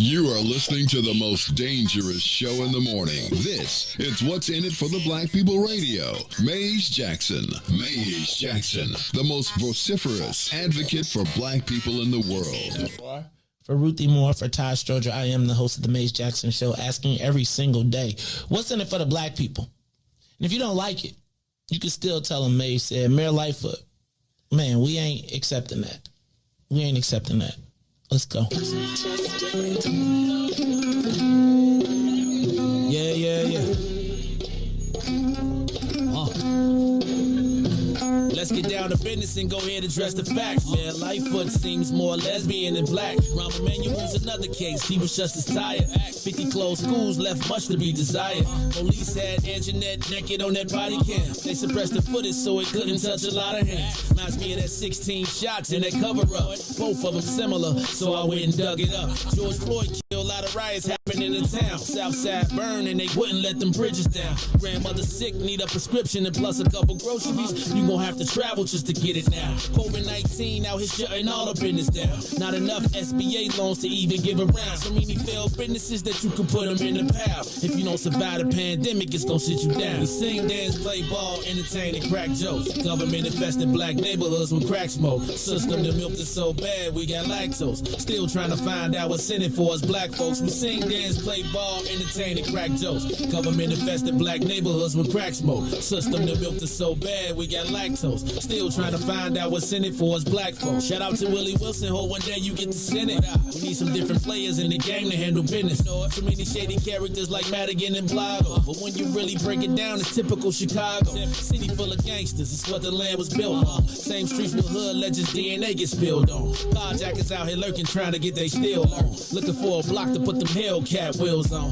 You are listening to the most dangerous show in the morning. This is What's in It for the Black People Radio. Maze Jackson. Maze Jackson, the most vociferous advocate for black people in the world. For Ruthie Moore, for Todd Stroger, I am the host of the Maze Jackson Show, asking every single day, what's in it for the black people? And if you don't like it, you can still tell them Maze said, Mayor Lightfoot, man, we ain't accepting that. We ain't accepting that. Let's go. Yeah. Let's get down to business and go ahead and address the facts. Man, Lightfoot seems more lesbian than black. Rahm Emanuel's another case. He was just as tired. 50 closed schools left much to be desired. Police had Anjanette naked on that body cam. They suppressed the footage so it couldn't touch a lot of hands. Reminds me of that 16 shots in that cover-up. Both of them similar, so I went and dug it up. George Floyd killed, a lot of riots happening in the town. Southside burned and they wouldn't let them bridges down. Grandmother sick, need a prescription and plus a couple groceries. You gon' have to travel just to get it now. COVID-19 out here shutting all the business down. Not enough SBA loans to even give around. So many failed businesses that you can put them in the pile. If you don't survive the pandemic, it's gonna sit you down. We sing, dance, play ball, entertain, and crack jokes. Government infested black neighborhoods with crack smoke. System that milked us so bad, we got lactose. Still trying to find out what's in it for us black folks. We sing, dance, play ball, entertain, and crack jokes. Government infested black neighborhoods with crack smoke. System that milked us so bad, we got lactose. Still trying to find out what's in it for us black folks. Shout out to Willie Wilson, hope one day you get to send it. We need some different players in the game to handle business. So many shady characters like Madigan and Blago. But when you really break it down, it's typical Chicago. City full of gangsters, it's what the land was built on. Same streets with hood legends, DNA gets spilled on. Carjackers out here lurking, trying to get they steal on. Looking for a block to to put them Hellcat wheels on.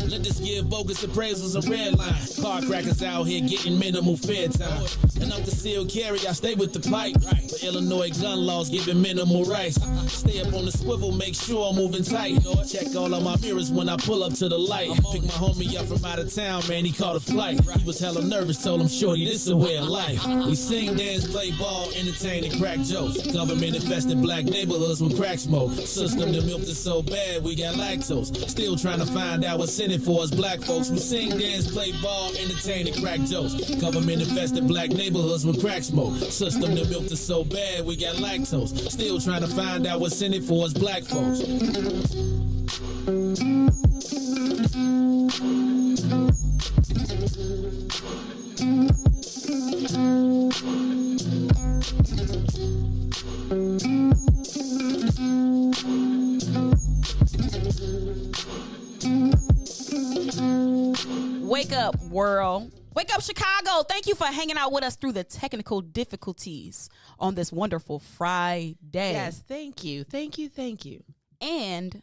Let this give bogus appraisals a red line. Car crackers out here getting minimal fair time. And I'm concealed carry, I stay with the pipe. But Illinois gun laws giving minimal rights. Stay up on the swivel, make sure I'm moving tight. Check all of my mirrors when I pull up to the light. Pick my homie up from out of town, man, he caught a flight. He was hella nervous, told him, shorty, this is a way of life. We sing, dance, play ball, entertain, and crack jokes. Government infested black neighborhoods with crack smoke. System that milked us so bad, we got lactose. Still trying to find out what's in it for us black folks. We sing, dance, play ball, entertain, and crack jokes. Government infested black neighborhoods with crack smoke. System that milked us so bad, we got lactose. Still trying to find out what's in it for us black folks. Wake up, world. Wake up, Chicago. Thank you for hanging out with us through the technical difficulties on this wonderful Friday. Yes, thank you. And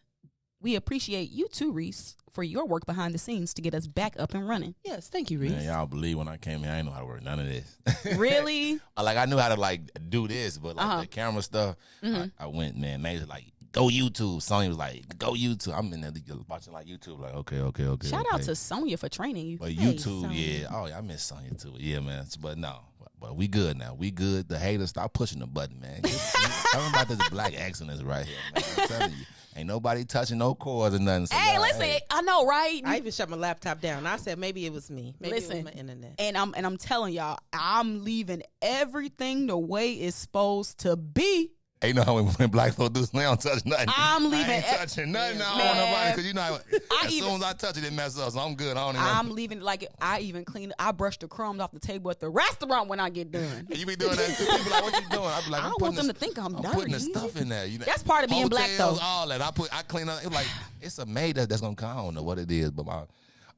we appreciate you too, Riis, for your work behind the scenes to get us back up and running. Yes, thank you, Riis. Man, y'all believe when I came here, I didn't know how to work none of this. Really? Like, I knew how to, like, do this, but, like, the camera stuff, I went, man, they was like, go YouTube. Sonya was like, go YouTube. I'm in there watching, like, YouTube, like, okay. Shout out to Sonya for training you. But YouTube, yeah. Oh, yeah, I miss Sonya, too. Yeah, man. But no. But we good now. We good. The haters, stop pushing the button, man. Tell them about this black excellence right here, man. I'm telling you. Ain't nobody touching no cords or nothing. So hey, listen, I know, right? I even shut my laptop down. I said maybe it was me. Maybe it was my internet. And I'm telling y'all, I'm leaving everything the way it's supposed to be. Ain't no when black folks do, they don't touch nothing. I'm leaving. I ain't touching nothing. I don't want nobody because you know, as soon as I touch it, it messes up. So I'm good. I'm leaving like I even clean. I brush the crumbs off the table at the restaurant when I get done. And you be doing that too. People like, what you doing? I be like, I don't want them to think I'm dirty. Putting the stuff in there. You know, that's part of being black, though. All that I clean up. It's like it's a maid that's gonna come. I don't know what it is, but I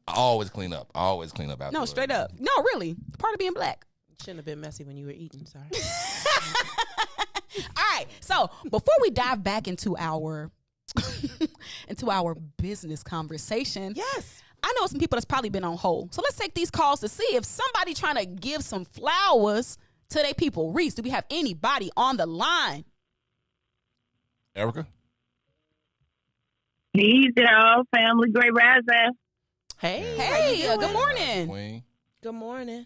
always clean up. After. No, straight up. No, really, part of being black. Shouldn't have been messy when you were eating. Sorry. All right, so before we dive back into our business conversation, yes, I know some people that's probably been on hold. So let's take these calls to see if somebody trying to give some flowers to their people. Riis, do we have anybody on the line? Erica? Peace, y'all. Family, great rising. Hey, good morning. Queen. Good morning.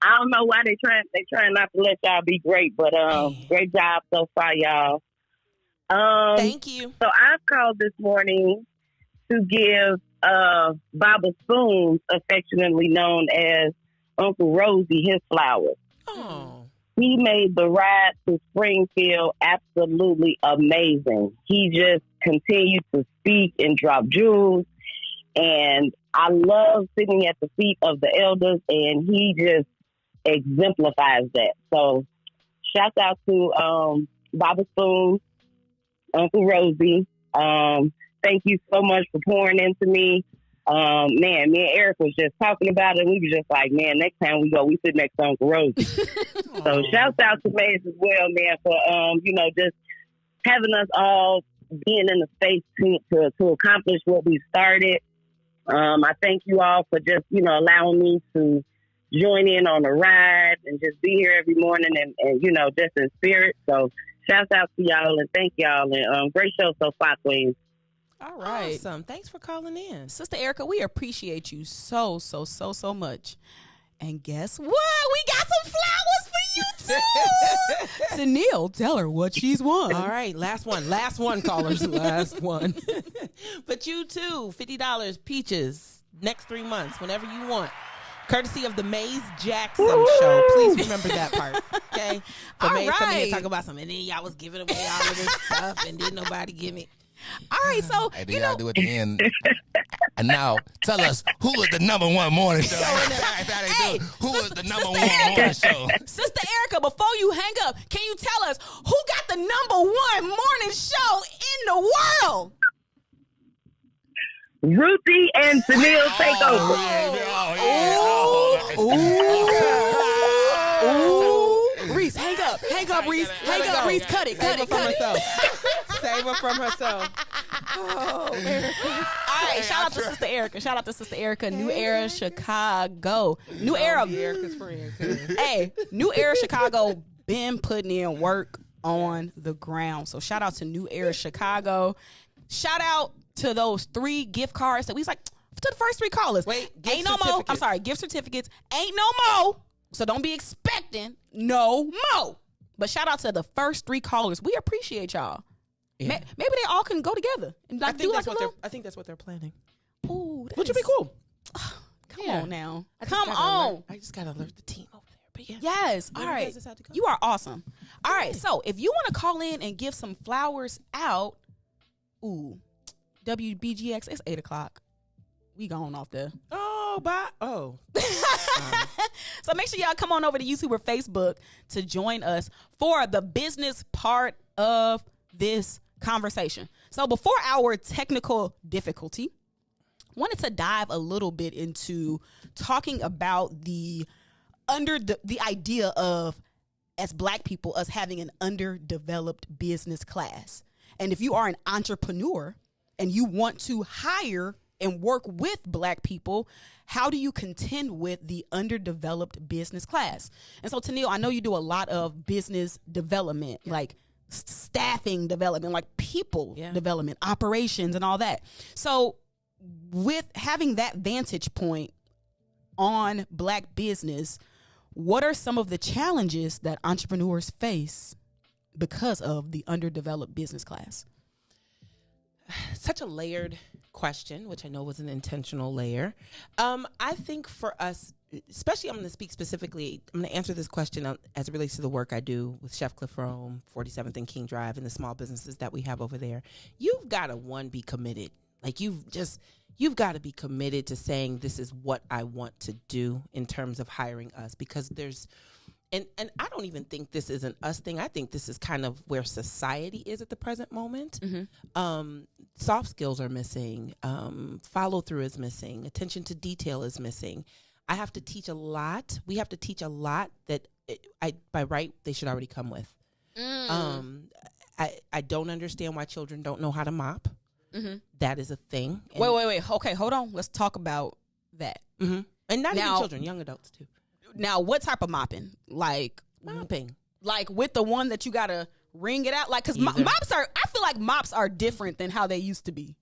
I don't know why they trying not to let y'all be great, but great job so far, y'all. Thank you. So I called this morning to give Baba Spoons, affectionately known as Uncle Rosie, his flowers. Oh. He made the ride to Springfield absolutely amazing. He just continued to speak and drop jewels, and I love sitting at the feet of the elders, and he just exemplifies that. So shout out to Baba Spoon, Uncle Rosie. Thank you so much for pouring into me. Man, me and Eric was just talking about it. We were just like, man, next time we go, we sit next to Uncle Rosie. So shout out to Maze as well, man, for just having us all being in the space to accomplish what we started. I thank you all for just, allowing me to join in on the ride and just be here every morning and just in spirit. So shout out to y'all and thank y'all and great show so far, Queens. All right. Awesome. Thanks for calling in. Sister Erica, we appreciate you so much. And guess what? We got some flowers for you too. TENILLE, tell her what she's won. All right, last one, callers. Last one. But you too, $50 peaches next 3 months, whenever you want. Courtesy of the Maze Jackson Show. Please remember that part, okay? For Maze coming here talking about something, and then y'all was giving away all of this stuff, and didn't nobody give me. All right, so hey, do y'all do at the end? And now, tell us who was the #1 morning show. Who was the #1 morning show? Sister Erica, before you hang up, can you tell us who got the #1 morning show in the world? Ruthie and TENILLE TAKEOVER. Ooh. Riis, hang up, Riis. Hang up, Riis. Cut it. Save her from herself. All right, shout out to Sister Erica. Shout out to Sister Erica. New Era Chicago. New Era. Erica's friend. Hey, New Era Chicago been putting in work on the ground. So shout out to New Era Chicago. Shout out to those 3 gift cards that we was like to the first 3 callers. Wait, ain't no more. I'm sorry, gift certificates. Ain't no more. So don't be expecting no more. But shout out to the first 3 callers. We appreciate y'all. Yeah. Maybe they all can go together and like do like a little. I think that's what they're planning. Ooh, Which would be cool. Come on now. I just Come gotta on. alert- I just gotta alert the team over there. But yeah. Yes. All When you right. guys decide to come. You are awesome. All right. So if you want to call in and give some flowers out, WBGX, it's 8:00. We going off there. Oh, bye. Oh. So make sure y'all come on over to YouTube or Facebook to join us for the business part of this conversation. So before our technical difficulty, wanted to dive a little bit into talking about the idea of, as Black people, us having an underdeveloped business class. And if you are an entrepreneur and you want to hire and work with Black people, how do you contend with the underdeveloped business class? And so, TENILLE, I know you do a lot of business development, like staffing development, like people development, operations, and all that. So with having that vantage point on Black business, what are some of the challenges that entrepreneurs face because of the underdeveloped business class? Such a layered question, which I know was an intentional layer. I think for us, especially, I'm going to speak specifically, I'm going to answer this question as it relates to the work I do with Chef Cliff Rome, 47th and King Drive, and the small businesses that we have over there. You've got to, be committed. Like, you've got to be committed to saying, this is what I want to do in terms of hiring us, because there's, and I don't even think this is an us thing. I think this is kind of where society is at the present moment. Soft skills are missing. Follow through is missing. Attention to detail is missing. I have to teach a lot. We have to teach a lot that by right, they should already come with. I don't understand why children don't know how to mop. That is a thing. And Wait. Okay, hold on. Let's talk about that. And not even children, young adults too. Now, what type of mopping? Like Mopping. Like with the one that you got to wring it out? Like, because mops are, I feel like mops are different than how they used to be.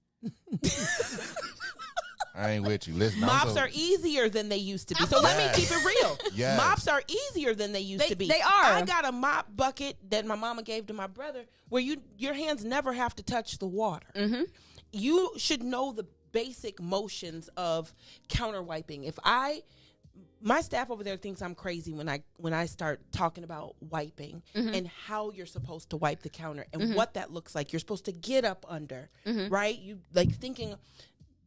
I ain't with you. Listen, mops are easier than they used to be. So let me keep it real. Yes. Mops are easier than they used to be. They are. I got a mop bucket that my mama gave to my brother where your hands never have to touch the water. You should know the basic motions of counter wiping. My staff over there thinks I'm crazy when I start talking about wiping and how you're supposed to wipe the counter and what that looks like. You're supposed to get up under, right? You like thinking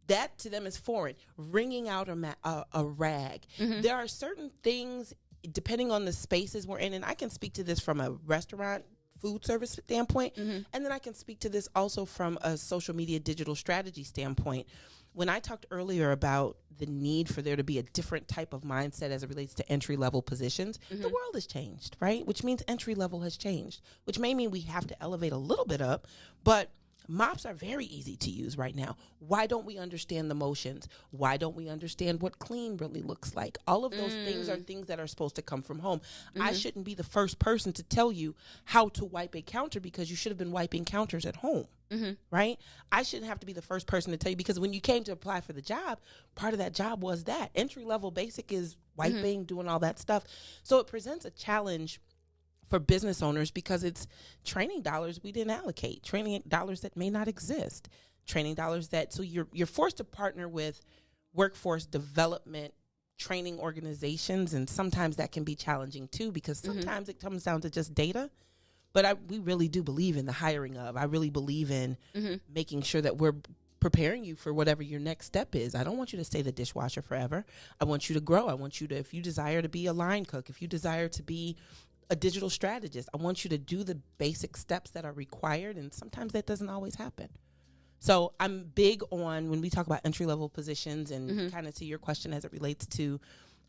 that to them is foreign. Wringing out a rag. There are certain things depending on the spaces we're in, and I can speak to this from a restaurant food service standpoint, and then I can speak to this also from a social media digital strategy standpoint. When I talked earlier about the need for there to be a different type of mindset as it relates to entry-level positions, the world has changed, right? Which means entry-level has changed, which may mean we have to elevate a little bit up, but mops are very easy to use right now. Why don't we understand the motions? Why don't we understand what clean really looks like? All of those things are things that are supposed to come from home. I shouldn't be the first person to tell you how to wipe a counter because you should have been wiping counters at home, right? I shouldn't have to be the first person to tell you because when you came to apply for the job, part of that job was that. Entry-level basic is wiping, doing all that stuff. So it presents a challenge for business owners because it's training dollars we didn't allocate, training dollars that may not exist, training dollars that, so you're forced to partner with workforce development training organizations, and sometimes that can be challenging too because sometimes it comes down to just data, but we really do believe in the hiring of. I really believe in making sure that we're preparing you for whatever your next step is. I don't want you to stay the dishwasher forever. I want you to grow. I want you to, if you desire to be a line cook, if you desire to be a digital strategist, I want you to do the basic steps that are required, and sometimes that doesn't always happen. So I'm big on when we talk about entry-level positions and kind of to your question as it relates to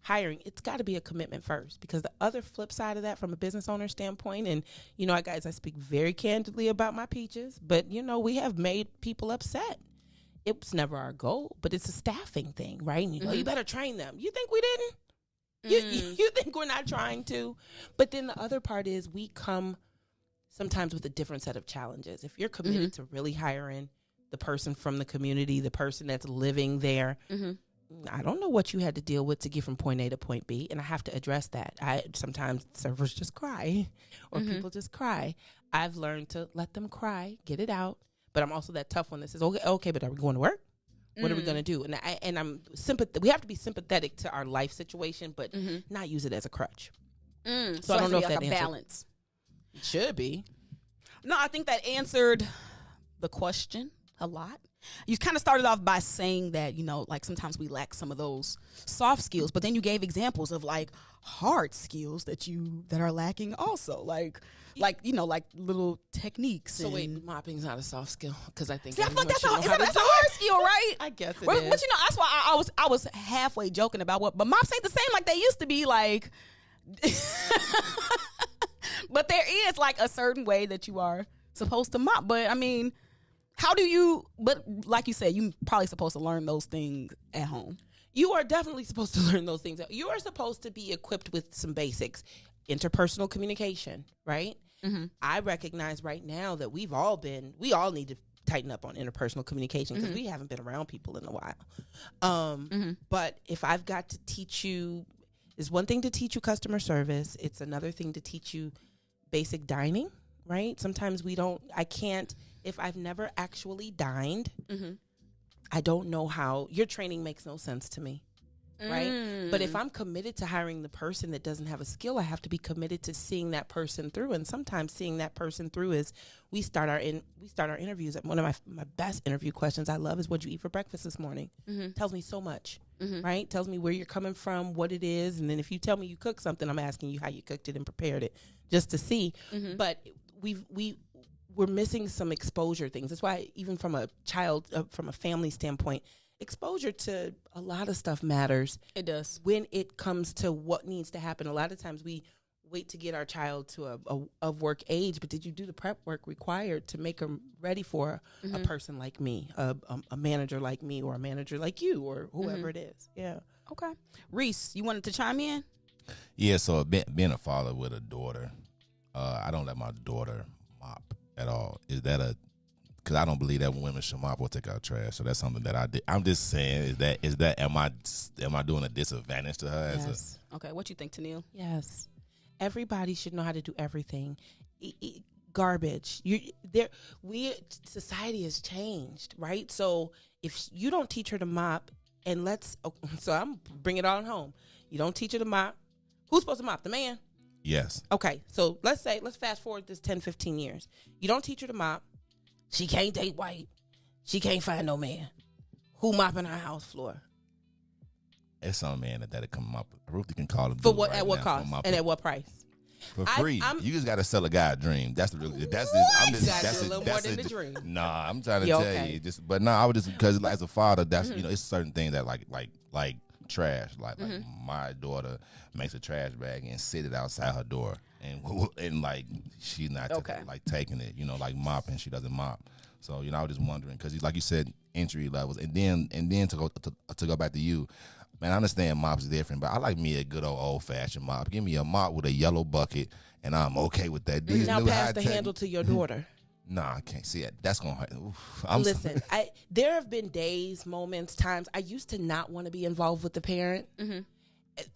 hiring, it's got to be a commitment first, because the other flip side of that from a business owner standpoint, and, you know, guys, I speak very candidly about my peaches, but, you know, we have made people upset. It was never our goal, but it's a staffing thing, right? And you know, you better train them. You think we didn't? You think we're not trying to? But then the other part is we come sometimes with a different set of challenges. If you're committed to really hiring the person from the community, the person that's living there, I don't know what you had to deal with to get from point A to point B, and I have to address that. Sometimes servers just cry, or people just cry. I've learned to let them cry, get it out, but I'm also that tough one that says, okay, but are we going to work? What are we going to do? And I'm we have to be sympathetic to our life situation, but not use it as a crutch. So I don't know if that answered. Balance. It should be. No, I think that answered the question a lot. You kind of started off by saying that, you know, like sometimes we lack some of those soft skills, but then you gave examples of like hard skills that are lacking also, like you know, like little techniques. So wait, mopping's not a soft skill, because I think I thought that's a hard skill, right? I guess it is. But you know, that's why I was halfway joking about but mops ain't the same like they used to be, like. But there is like a certain way that you are supposed to mop. But I mean, but like you said, you probably supposed to learn those things at home. You are definitely supposed to learn those things. You are supposed to be equipped with some basics. Interpersonal communication, right? I recognize right now that we all need to tighten up on interpersonal communication, because we haven't been around people in a while. But if I've got to teach you, it's one thing to teach you customer service. It's another thing to teach you basic dining, right? Sometimes if I've never actually dined, I don't know how. Your training makes no sense to me, right? But if I'm committed to hiring the person that doesn't have a skill, I have to be committed to seeing that person through. And sometimes seeing that person through is we start our interviews. One of my best interview questions I love is, what'd you eat for breakfast this morning? Tells me so much, right? Tells me where you're coming from, what it is. And then if you tell me you cooked something, I'm asking you how you cooked it and prepared it, just to see. But we're missing some exposure things. That's why even from a family standpoint, exposure to a lot of stuff matters. It does. When it comes to what needs to happen, a lot of times we wait to get our child to a work age, but did you do the prep work required to make them ready for a person like me, a manager like me, or a manager like you, or whoever it is? Yeah. Okay. Riis, you wanted to chime in? Yeah, so being a father with a daughter, I don't let my daughter mop at all. Is that because I don't believe that women should mop or take out trash. So that's something that I did. I'm just saying, am I doing a disadvantage to her? Yes. Okay, what you think, TENILLE? Yes. Everybody should know how to do everything. Garbage. Society has changed, right? So if you don't teach her to mop, so I'm bring it on home. You don't teach her to mop. Who's supposed to mop? The man? Yes. Okay, so let's fast forward this 10, 15 years. You don't teach her to mop. She can't date white. She can't find no man. Who mopping her house floor? It's some man that'll come up. Ruthie can call him. For what? At what cost? And at what price? For free. You just got to sell a guy a dream. That's the real. That's a little more than the dream. Nah, I'm trying to tell you. I would just because as a father, that's it's certain things that like trash. Like my daughter makes a trash bag and sit it outside her door, and like she's not taking it. You know, like mopping, she doesn't mop. So I was just wondering because like you said, entry levels, and then to go back to you. Man, I understand mop's different, but I like me a good old-fashioned mop. Give me a mop with a yellow bucket, and I'm okay with that. Now pass the handle to your daughter. Nah, I can't see it. That's going to hurt. Listen, there have been days, moments, times I used to not want to be involved with the parent.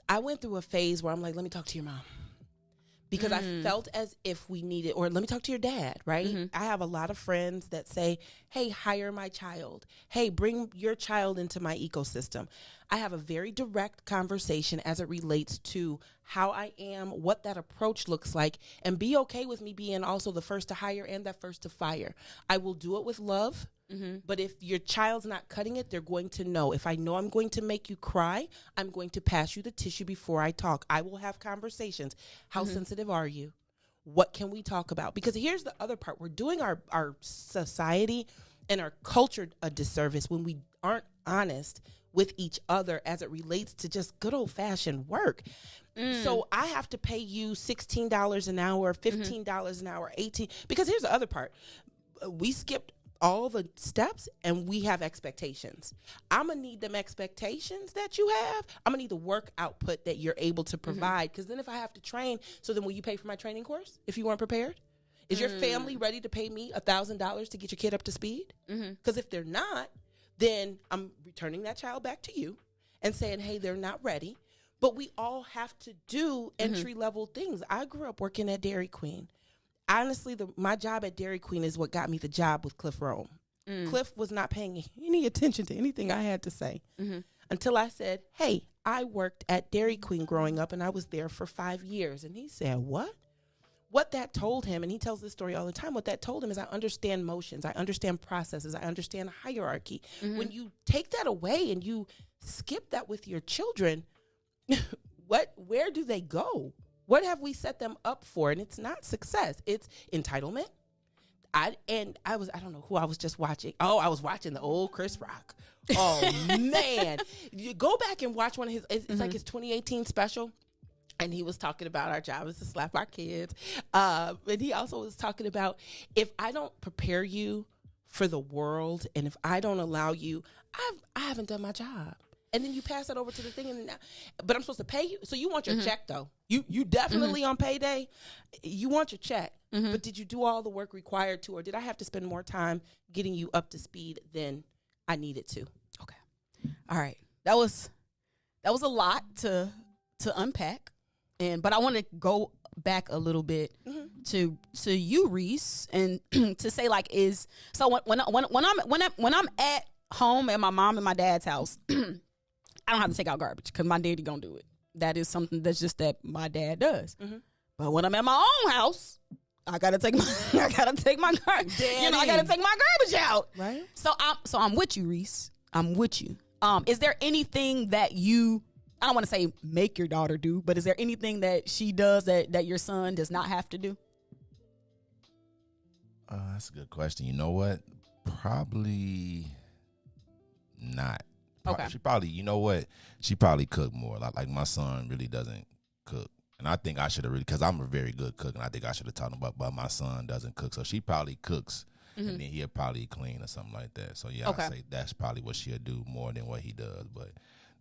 I went through a phase where I'm like, let me talk to your mom. Because I felt as if we needed, or let me talk to your dad, right? I have a lot of friends that say, hey, hire my child. Hey, bring your child into my ecosystem. I have a very direct conversation as it relates to how I am, what that approach looks like, and be okay with me being also the first to hire and the first to fire. I will do it with love. But if your child's not cutting it, they're going to know. If I know I'm going to make you cry, I'm going to pass you the tissue before I talk. I will have conversations. How sensitive are you? What can we talk about? Because here's the other part. We're doing our society and our culture a disservice when we aren't honest with each other as it relates to just good old fashioned work. So I have to pay you $16 an hour, $15 an hour, 18, because here's the other part. We skipped all the steps and we have expectations. I'm going to need them expectations that you have. I'm going to need the work output that you're able to provide. Because then if I have to train, so then will you pay for my training course if you weren't prepared? Is your family ready to pay me $1,000 to get your kid up to speed? Because if they're not, then I'm returning that child back to you and saying, hey, they're not ready. But we all have to do entry-level things. I grew up working at Dairy Queen. Honestly, my job at Dairy Queen is what got me the job with Cliff Rome. Cliff was not paying any attention to anything I had to say until I said, hey, I worked at Dairy Queen growing up, and I was there for 5 years. And he said, what? What that told him, and he tells this story all the time, what that told him is I understand motions, I understand processes, I understand hierarchy. When you take that away and you skip that with your children, where do they go? What have we set them up for? And it's not success. It's entitlement. I don't know who I was just watching. Oh, I was watching the old Chris Rock. Oh man. You go back and watch one of his, it's like his 2018 special. And he was talking about our job is to slap our kids. And he also was talking about if I don't prepare you for the world and if I don't allow you, I haven't done my job. And then you pass that over to the thing, but I'm supposed to pay you. So you want your check though. You definitely on payday, you want your check. But did you do all the work required to, or did I have to spend more time getting you up to speed than I needed to? Okay, all right. That was a lot to unpack, but I want to go back a little bit to you, Riis, and to say like when I'm at home at my mom and my dad's house. I don't have to take out garbage because my daddy gonna do it. That is something that's just that my dad does. But when I'm at my own house, I gotta take my I gotta take my garbage. I gotta take my garbage out. Right. So I'm with you, Riis. I'm with you. Is there anything that I don't want to say make your daughter do, but is there anything that she does that your son does not have to do? That's a good question. You know what? Probably not. Okay. She probably, you know what? She probably cook more. Like my son really doesn't cook. And I think I should have really, because I'm a very good cook, and I think I should have taught him but my son doesn't cook. So she probably cooks, and then he'll probably clean or something like that. So yeah, I'd say that's probably what she'll do more than what he does. But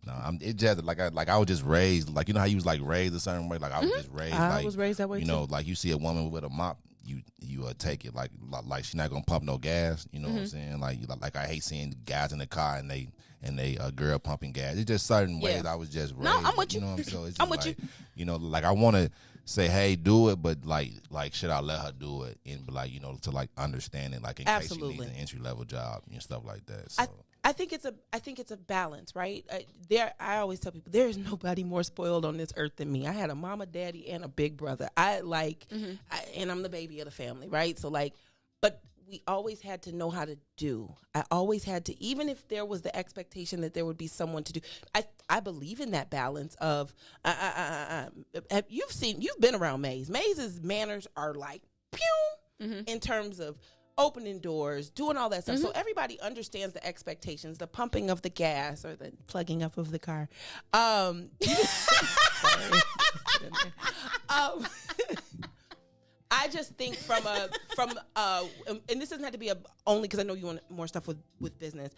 no, it just like I was just raised, like, you know how you was like raised a certain way? Like I was just raised I was raised that way too. Like you see a woman with a mop, you take it like she's not gonna pump no gas. You know what I'm saying? Like I hate seeing guys in the car and they a girl pumping gas. It's just certain ways I was just raised. No, I'm with you. You know what I'm saying? So it's just I'm with like, you know, like I want to say, hey, do it, but like should I let her do it? And like, you know, to like understand it, like in case she needs an entry level job and stuff like that. So. I think it's a balance, right? I always tell people there is nobody more spoiled on this earth than me. I had a mama, daddy, and a big brother. And I'm the baby of the family, right? So like, but we always had to know how to do. I always had to, even if there was the expectation that there would be someone to do. I believe in that balance of. You've been around Maze. Maze's manners are like pew in terms of opening doors, doing all that stuff. So everybody understands the expectations, the pumping of the gas or the plugging up of the car. I just think and this doesn't have to be only because I know you want more stuff with business.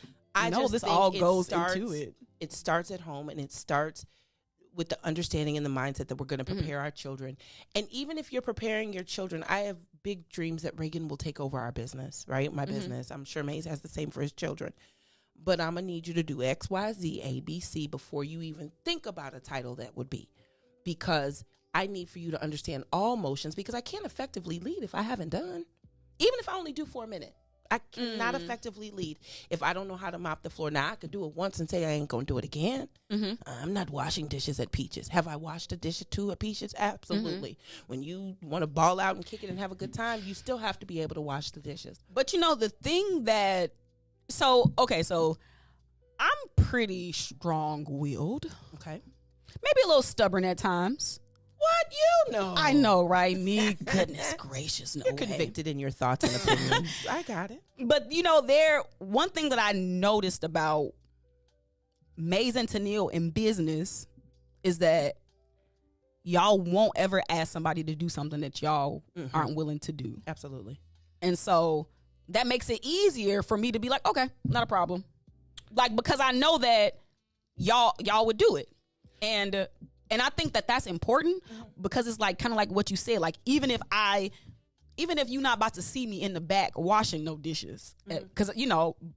This all goes into it. It starts at home, and it starts with the understanding and the mindset that we're going to prepare our children. And even if you're preparing your children, I have big dreams that Reagan will take over our business, right? My business. I'm sure Maze has the same for his children. But I'm going to need you to do X, Y, Z, A, B, C before you even think about a title that would be. Because I need for you to understand all motions, because I can't effectively lead if I haven't done. Even if I only do 4 minutes. I cannot effectively lead if I don't know how to mop the floor. Now, I could do it once and say I ain't going to do it again. I'm not washing dishes at Peaches. Have I washed a dish or two at Peaches? Absolutely. When you want to ball out and kick it and have a good time, you still have to be able to wash the dishes. But you know, the thing that, so I'm pretty strong-willed. Okay. Maybe a little stubborn at times. What? You know. I know, right? Me, goodness gracious, no You're way. convicted in your thoughts and opinions. I got it. But, you know, one thing that I noticed about Maze and TENILLE in business is that y'all won't ever ask somebody to do something that y'all aren't willing to do. Absolutely. And so that makes it easier for me to be like, okay, not a problem. Like, because I know that y'all would do it. And I think that that's important because it's like kind of like what you said. Like, even if you're not about to see me in the back washing no dishes, because,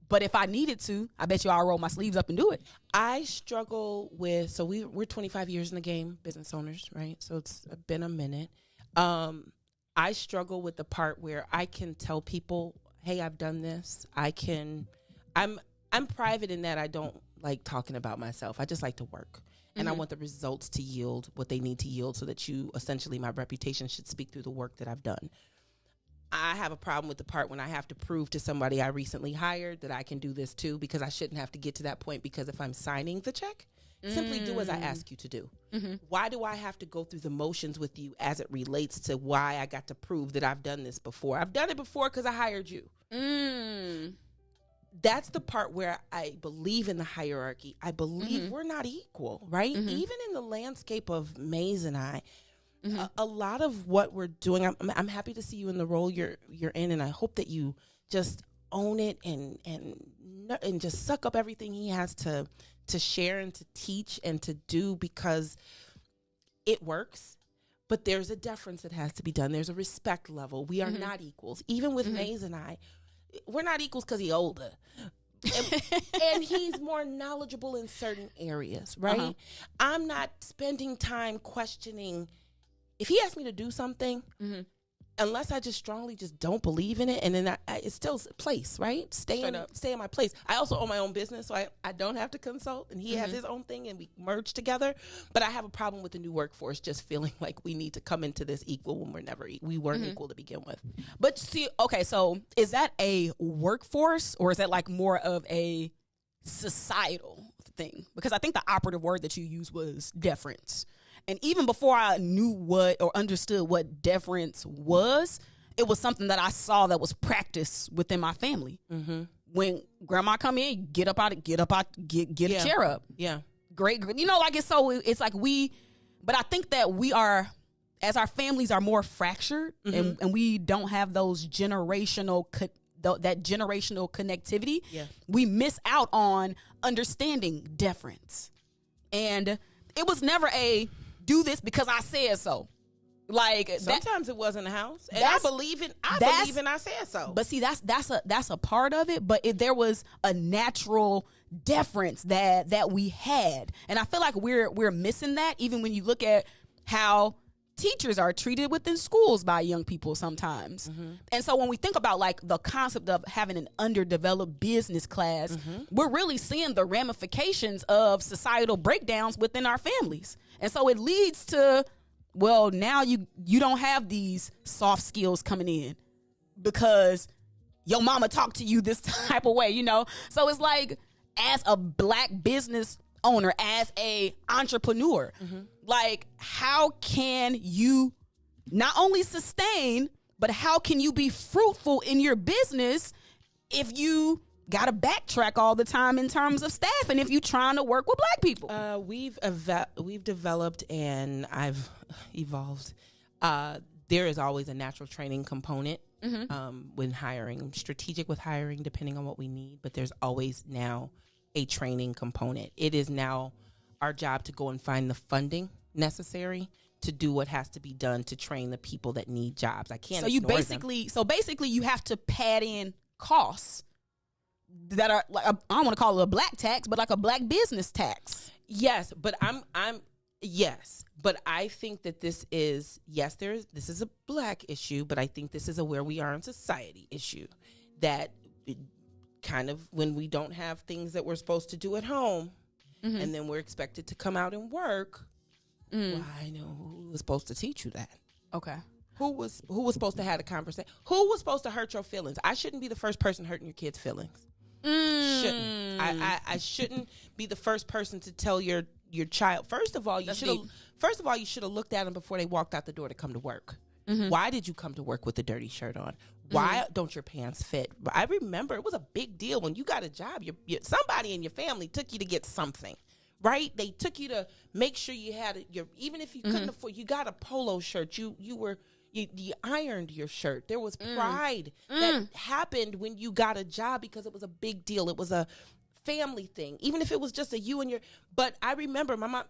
but if I needed to, I bet you I'll roll my sleeves up and do it. I struggle with, so we're 25 years in the game, business owners, right? So it's been a minute. I struggle with the part where I can tell people, hey, I've done this. I'm private in that I don't like talking about myself. I just like to work. And I want the results to yield what they need to yield so that essentially my reputation should speak through the work that I've done. I have a problem with the part when I have to prove to somebody I recently hired that I can do this too, because I shouldn't have to get to that point, because if I'm signing the check, simply do as I ask you to do. Why do I have to go through the motions with you as it relates to why I got to prove that I've done this before? I've done it before because I hired you. That's the part where I believe in the hierarchy. I believe we're not equal, right? Even in the landscape of Maze and I, a lot of what we're doing, I'm happy to see you in the role you're in, and I hope that you just own it and just suck up everything he has to share and to teach and to do, because it works. But there's a deference that has to be done. There's a respect level. We are not equals. Even with Maze and I, we're not equals because he's older. And he's more knowledgeable in certain areas, right? I'm not spending time questioning. If he asks me to do something, unless I just strongly just don't believe in it, and then it's still place, right? Stay in my place. I also own my own business, so I don't have to consult, and he has his own thing, and we merge together. But I have a problem with the new workforce just feeling like we need to come into this equal when we weren't equal to begin with. But see, okay, so is that a workforce, or is that like more of a societal thing? Because I think the operative word that you used was deference. And even before I knew what or understood what deference was, it was something that I saw that was practiced within my family. When grandma come in, get a chair up. Yeah. Great. Like it's like but I think that we are, as our families are more fractured and we don't have those generational that generational connectivity, we miss out on understanding deference. And it was never a do this because I said so. Like sometimes it wasn't a house, and I believe in I said so. But see, that's a part of it. But there was a natural deference that we had, and I feel like we're missing that. Even when you look at how teachers are treated within schools by young people sometimes. And so when we think about like the concept of having an underdeveloped business class, we're really seeing the ramifications of societal breakdowns within our families. And so it leads to, well, now you don't have these soft skills coming in because your mama talked to you this type of way, So it's like, as a Black business owner, as a entrepreneur, like, how can you not only sustain, but how can you be fruitful in your business if you got to backtrack all the time in terms of staff, and if you're trying to work with Black people? We've developed, and I've evolved. There is always a natural training component when hiring. I'm strategic with hiring depending on what we need, but there's always now a training component. It is now our job to go and find the funding necessary to do what has to be done to train the people that need jobs. I can't. So basically, you have to pad in costs that are like, I don't want to call it a Black tax, but like a Black business tax. Yes, but yes, but I think that this is a Black issue, but I think this is a where we are in society issue, that kind of when we don't have things that we're supposed to do at home, and then we're expected to come out and work. Well, I know who was supposed to teach you that. Okay. Who was supposed to have a conversation? Who was supposed to hurt your feelings? I shouldn't be the first person hurting your kids' feelings. Shouldn't. I shouldn't be the first person to tell your child. First of all, you should have looked at them before they walked out the door to come to work. Why did you come to work with a dirty shirt on? Why don't your pants fit? I remember it was a big deal when you got a job. Somebody in your family took you to get something, right? They took you to make sure you had even if you couldn't afford, you got a polo shirt. You ironed your shirt. There was pride that happened when you got a job because it was a big deal. It was a family thing, even if it was just but I remember my mom,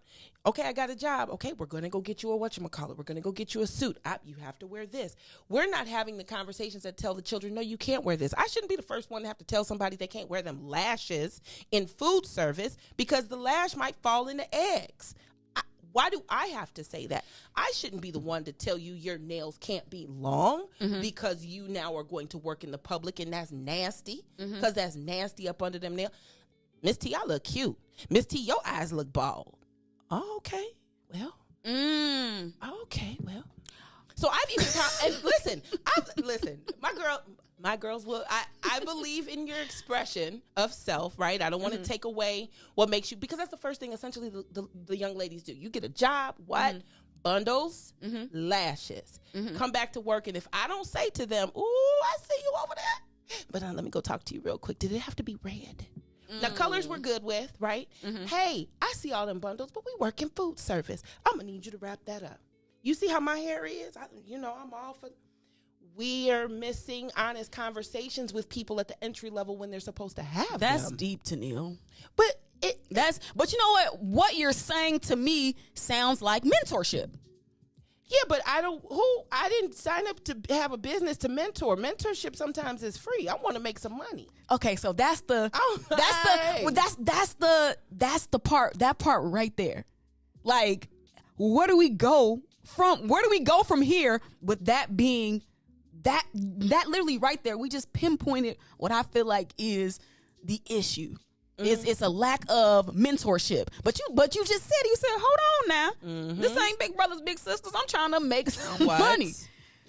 okay, I got a job. Okay, we're going to go get you a whatchamacallit. We're going to go get you a suit. You have to wear this. We're not having the conversations that tell the children, no, you can't wear this. I shouldn't be the first one to have to tell somebody they can't wear them lashes in food service because the lash might fall into eggs. Why do I have to say that? I shouldn't be the one to tell you your nails can't be long because you now are going to work in the public and that's nasty because that's nasty up under them nails. Miss T, I look cute. Miss T, your eyes look bald. Oh, okay. Well. Okay. Well. So I've even and listen. My girls will. I believe in your expression of self, right? I don't want to take away what makes you, because that's the first thing essentially the young ladies do. You get a job, what? Bundles, lashes. Come back to work, and if I don't say to them, "Ooh, I see you over there," but let me go talk to you real quick. Did it have to be red? Now, colors we're good with, right? Hey, I see all them bundles, but we work in food service. I'm going to need you to wrap that up. You see how my hair is? I'm all for... We are missing honest conversations with people at the entry level when they're supposed to have That's them. deep, TENILLE. But you know what? What you're saying to me sounds like mentorship. Yeah, but I didn't sign up to have a business to mentor. Mentorship sometimes is free. I want to make some money. Okay, so that's the part right there. Like, where do we go from here with that being that literally right there? We just pinpointed what I feel like is the issue. It's a lack of mentorship. But you just said, hold on now. This ain't big brothers, big sisters. I'm trying to make some money.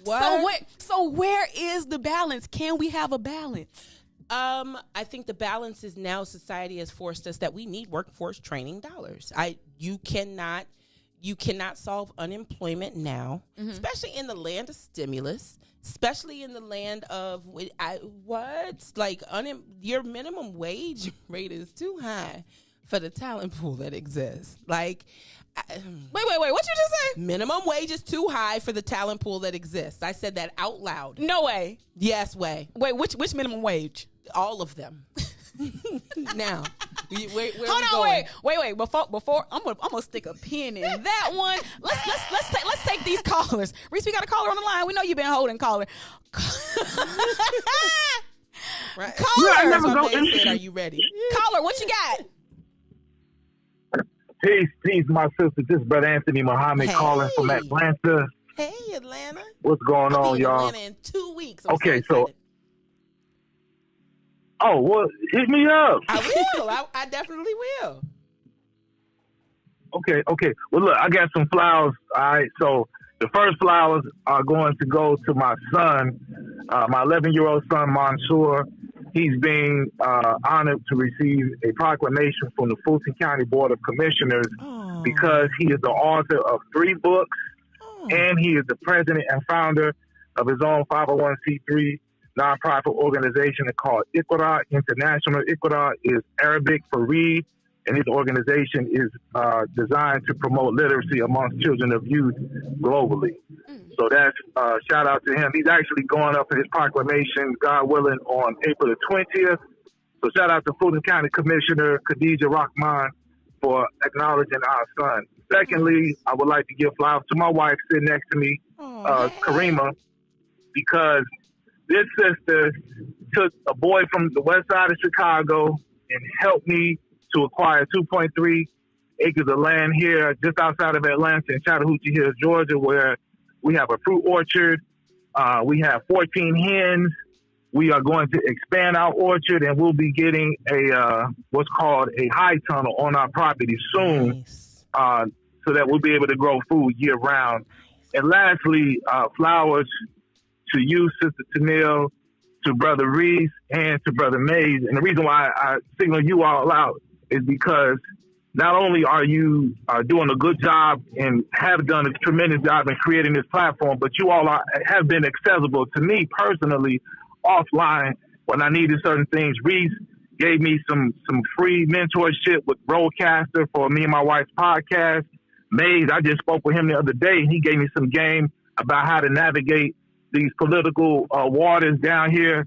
What? So where is the balance? Can we have a balance? I think the balance is now society has forced us that we need workforce training dollars. You cannot solve unemployment now, especially in the land of stimulus. Especially in the land of your minimum wage rate is too high for the talent pool that exists. Like, wait, what you just say? Minimum wage is too high for the talent pool that exists. I said that out loud. No way. Yes way. Wait, which minimum wage? All of them. Now, where hold on, wait. Before I'm gonna stick a pin in that one. Let's take these callers. Riis, we got a caller on the line. We know you've been holding caller. Right. Caller, are you ready? Caller, what you got? Peace, my sister. This is Brother Anthony Muhammad calling from Atlanta. Hey, Atlanta. What's going I'll on, be in y'all? Atlanta in 2 weeks. Okay, so. Oh, well, hit me up. I will. I definitely will. Okay. Well, look, I got some flowers. All right. So the first flowers are going to go to my son, my 11-year-old son, Mansour. He's being honored to receive a proclamation from the Fulton County Board of Commissioners because he is the author of 3 books and he is the president and founder of his own 501c3 nonprofit organization called Iqra International. Iqra is Arabic for read, and his organization is designed to promote literacy amongst children of youth globally. So that's shout out to him. He's actually going up for his proclamation, God willing, on April the 20th. So shout out to Fulton County Commissioner Khadijah Rahman for acknowledging our son. Secondly, I would like to give flowers to my wife sitting next to me, Karima, because this sister took a boy from the west side of Chicago and helped me to acquire 2.3 acres of land here just outside of Atlanta in Chattahoochee Hills, Georgia, where we have a fruit orchard. We have 14 hens. We are going to expand our orchard, and we'll be getting a what's called a high tunnel on our property soon, so that we'll be able to grow food year round. And lastly, flowers to you, Sister TENILLE, to Brother Riis, and to Brother Mays. And the reason why I signal you all out is because not only are you doing a good job and have done a tremendous job in creating this platform, but you all have been accessible to me personally offline when I needed certain things. Riis gave me some free mentorship with Broadcaster for me and my wife's podcast. Mays, I just spoke with him the other day. He gave me some game about how to navigate these political waters down here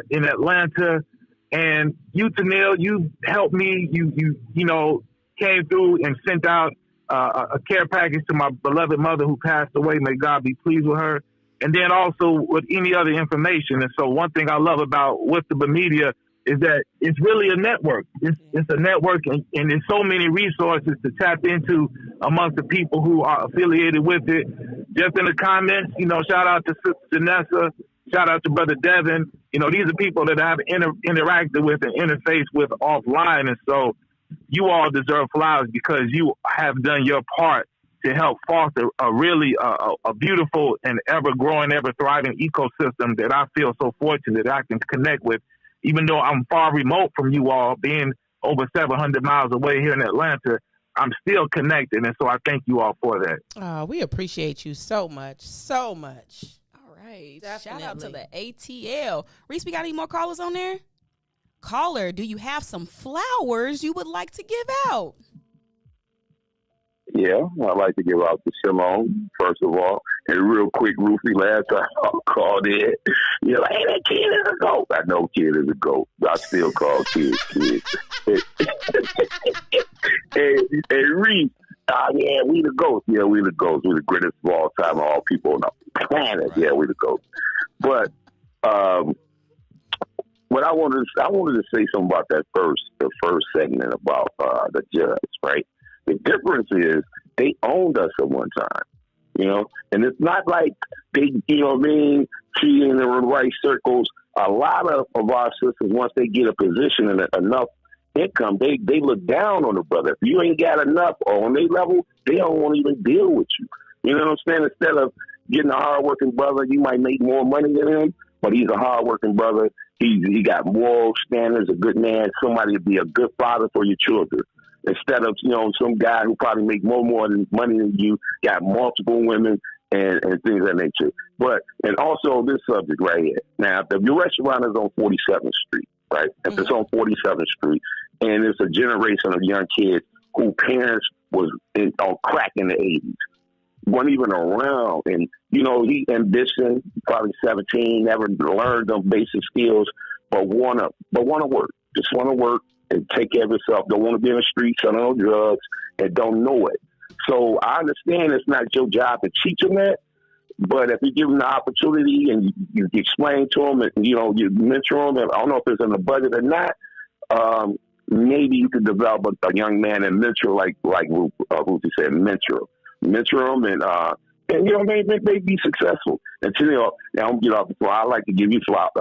in Atlanta. And you, TENILLE, you helped me. You know, came through and sent out a care package to my beloved mother who passed away. May God be pleased with her. And then also with any other information. And so one thing I love about WIIFTBP Media is that it's really a network. It's a network, and there's so many resources to tap into amongst the people who are affiliated with it. Just in the comments, you know, shout out to Sister Janessa, shout out to Brother Devin. You know, these are people that I've interacted with and interfaced with offline. And so you all deserve flowers because you have done your part to help foster a really a beautiful and ever-growing, ever-thriving ecosystem that I feel so fortunate that I can connect with. Even though I'm far remote from you all, being over 700 miles away here in Atlanta, I'm still connected. And so I thank you all for that. Oh, we appreciate you so much, so much. All right. Definitely. Shout out to the ATL. Riis, we got any more callers on there? Caller, do you have some flowers you would like to give out? Yeah, I'd like to give out to Simone, first of all. And real quick, Ruthie, last time I called in, you're like, hey, that kid is a goat. I know kid is a goat. I still call kids. Hey, Riis, yeah, we the goats. Yeah, we the goats. We the greatest of all time, all people on the planet. Yeah, we the goats. But what I wanted to say something about the first segment about the judge, right? The difference is they owned us at one time, you know, and it's not like they, you know what I mean, cheating in the right circles. A lot of our sisters, once they get a position and enough income, they look down on the brother. If you ain't got enough or on their level, they don't want to even deal with you. You know what I'm saying? Instead of getting a hardworking brother, you might make more money than him, but he's a hardworking brother. He got moral standards, a good man, somebody to be a good father for your children. Instead of, you know, some guy who probably make more money than you, got multiple women and things of that nature. But, and also this subject right here. Now, if your restaurant is on 47th Street, right? If it's on 47th Street and it's a generation of young kids who parents was on crack in the 80s, weren't even around. And, you know, he ambition, probably 17, never learned them basic skills, but want to work. Just want to work and take care of yourself. Don't want to be in the streets selling no drugs and don't know it. So I understand it's not your job to teach them that, but if you give them the opportunity and you explain to them and, you know, you mentor them, and I don't know if it's in the budget or not, maybe you could develop a young man and mentor like Ruthie said, mentor them and you know, they be successful. And TENILLE, now I'm get off the floor. I like to give you flowers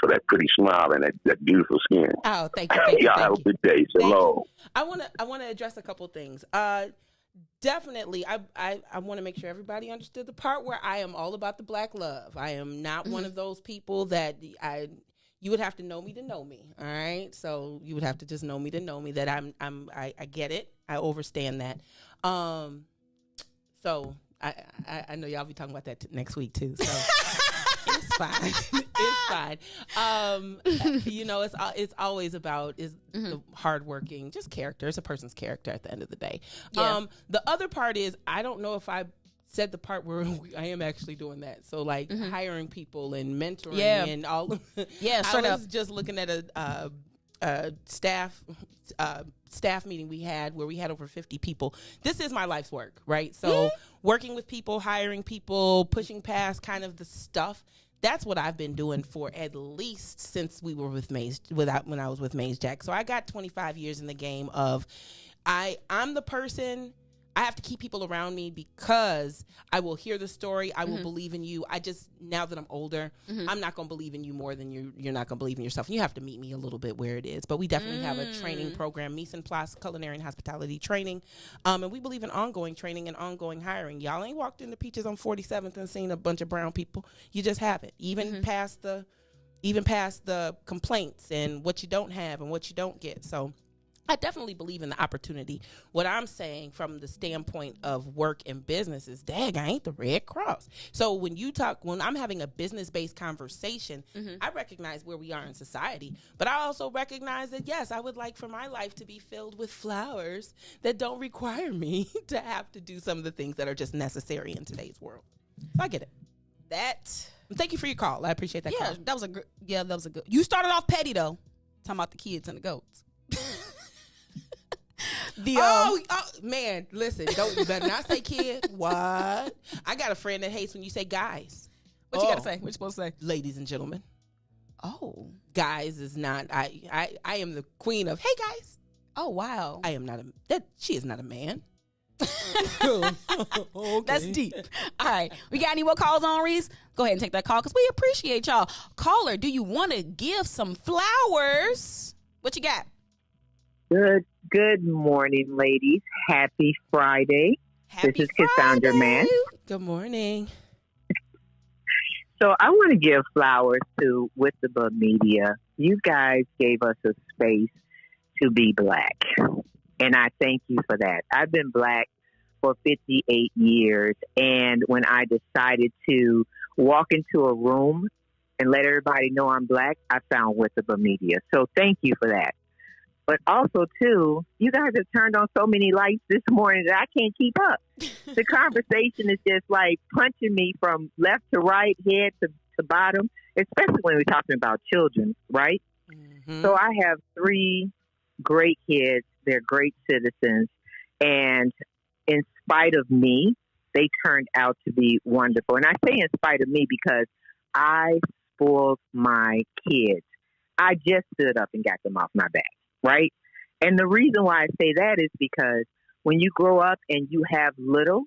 for that pretty smile and that beautiful skin. Oh, thank you. Y'all have a good day. Shalom. I want to address a couple things. Definitely, I want to make sure everybody understood the part where I am all about the black love. I am not one of those people that you would have to know me to know me. All right, so you would have to just know me to know me that I get it. I understand that. So. I know y'all be talking about that next week too, so it's fine. It's fine. You know, it's always about the hardworking, just character. It's a person's character at the end of the day. Yeah. The other part is I don't know if I said the part where I am actually doing that. So like hiring people and mentoring and all. Yeah, I was just looking at a staff meeting we had where we had over 50 people. This is my life's work, right? So working with people, hiring people, pushing past kind of the stuff. That's what I've been doing for at least since we were with Maze, when I was with Maze Jack. So I got 25 years in the game of I'm the person. I have to keep people around me because I will hear the story. I will believe in you. Now that I'm older, I'm not going to believe in you more than you're not going to believe in yourself. And you have to meet me a little bit where it is. But we definitely have a training program, Mise en Place Culinary and Hospitality Training. And we believe in ongoing training and ongoing hiring. Y'all ain't walked into Peaches on 47th and seen a bunch of brown people. You just haven't. Even past the complaints and what you don't have and what you don't get. So I definitely believe in the opportunity. What I'm saying from the standpoint of work and business is, dang, I ain't the Red Cross. So when I'm having a business-based conversation, I recognize where we are in society, but I also recognize that, yes, I would like for my life to be filled with flowers that don't require me to have to do some of the things that are just necessary in today's world. So I get it. Thank you for your call. I appreciate that call. That was a good. You started off petty though, talking about the kids and the goats. Man, listen, you better not say kid. What? I got a friend that hates when you say guys. What you got to say? What you supposed to say? Ladies and gentlemen. Oh. Guys is not, I am the queen of, hey guys. Oh, wow. I am not she is not a man. Okay. That's deep. All right. We got any more calls on, Riis? Go ahead and take that call because we appreciate y'all. Caller, do you want to give some flowers? What you got? Good morning, ladies. Happy Friday. Happy This is Cassandra Mann. Good morning. So I want to give flowers to WIIFTBP Media. You guys gave us a space to be Black, and I thank you for that. I've been Black for 58 years, and when I decided to walk into a room and let everybody know I'm Black, I found WIIFTBP Media. So thank you for that. But also, too, you guys have turned on so many lights this morning that I can't keep up. The conversation is just like punching me from left to right, head to bottom, especially when we're talking about children, right? Mm-hmm. So I have 3 great kids. They're great citizens. And in spite of me, they turned out to be wonderful. And I say in spite of me because I spoiled my kids. I just stood up and got them off my back. Right? And the reason why I say that is because when you grow up and you have little,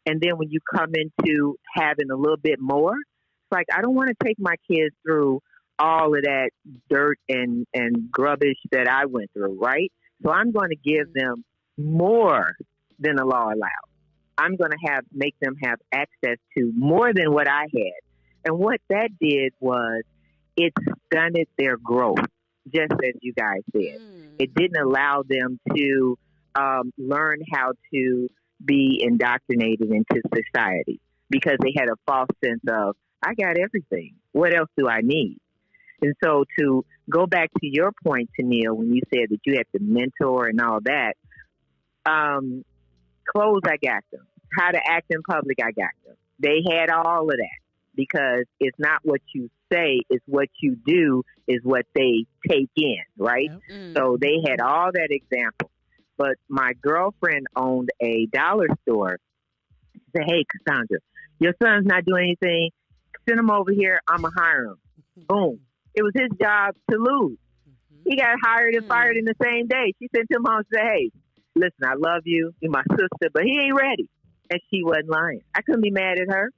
and then when you come into having a little bit more, it's like, I don't want to take my kids through all of that dirt and grubbish that I went through, right? So I'm going to give them more than the law allows. I'm going to make them have access to more than what I had. And what that did was it stunted their growth, just as you guys said. It didn't allow them to learn how to be indoctrinated into society because they had a false sense of, I got everything. What else do I need? And so to go back to your point, TENILLE, when you said that you had to mentor and all that, clothes, I got them. How to act in public, I got them. They had all of that because it's not what you say, it's what you do is what they take in, right? So they had all that example. But my girlfriend owned a dollar store. She said, hey, Cassandra, your son's not doing anything. Send him over here. I'm going to hire him. Boom. It was his job to lose. He got hired and fired in the same day. She sent him home and said, hey, listen, I love you. You're my sister, but he ain't ready. And she wasn't lying. I couldn't be mad at her.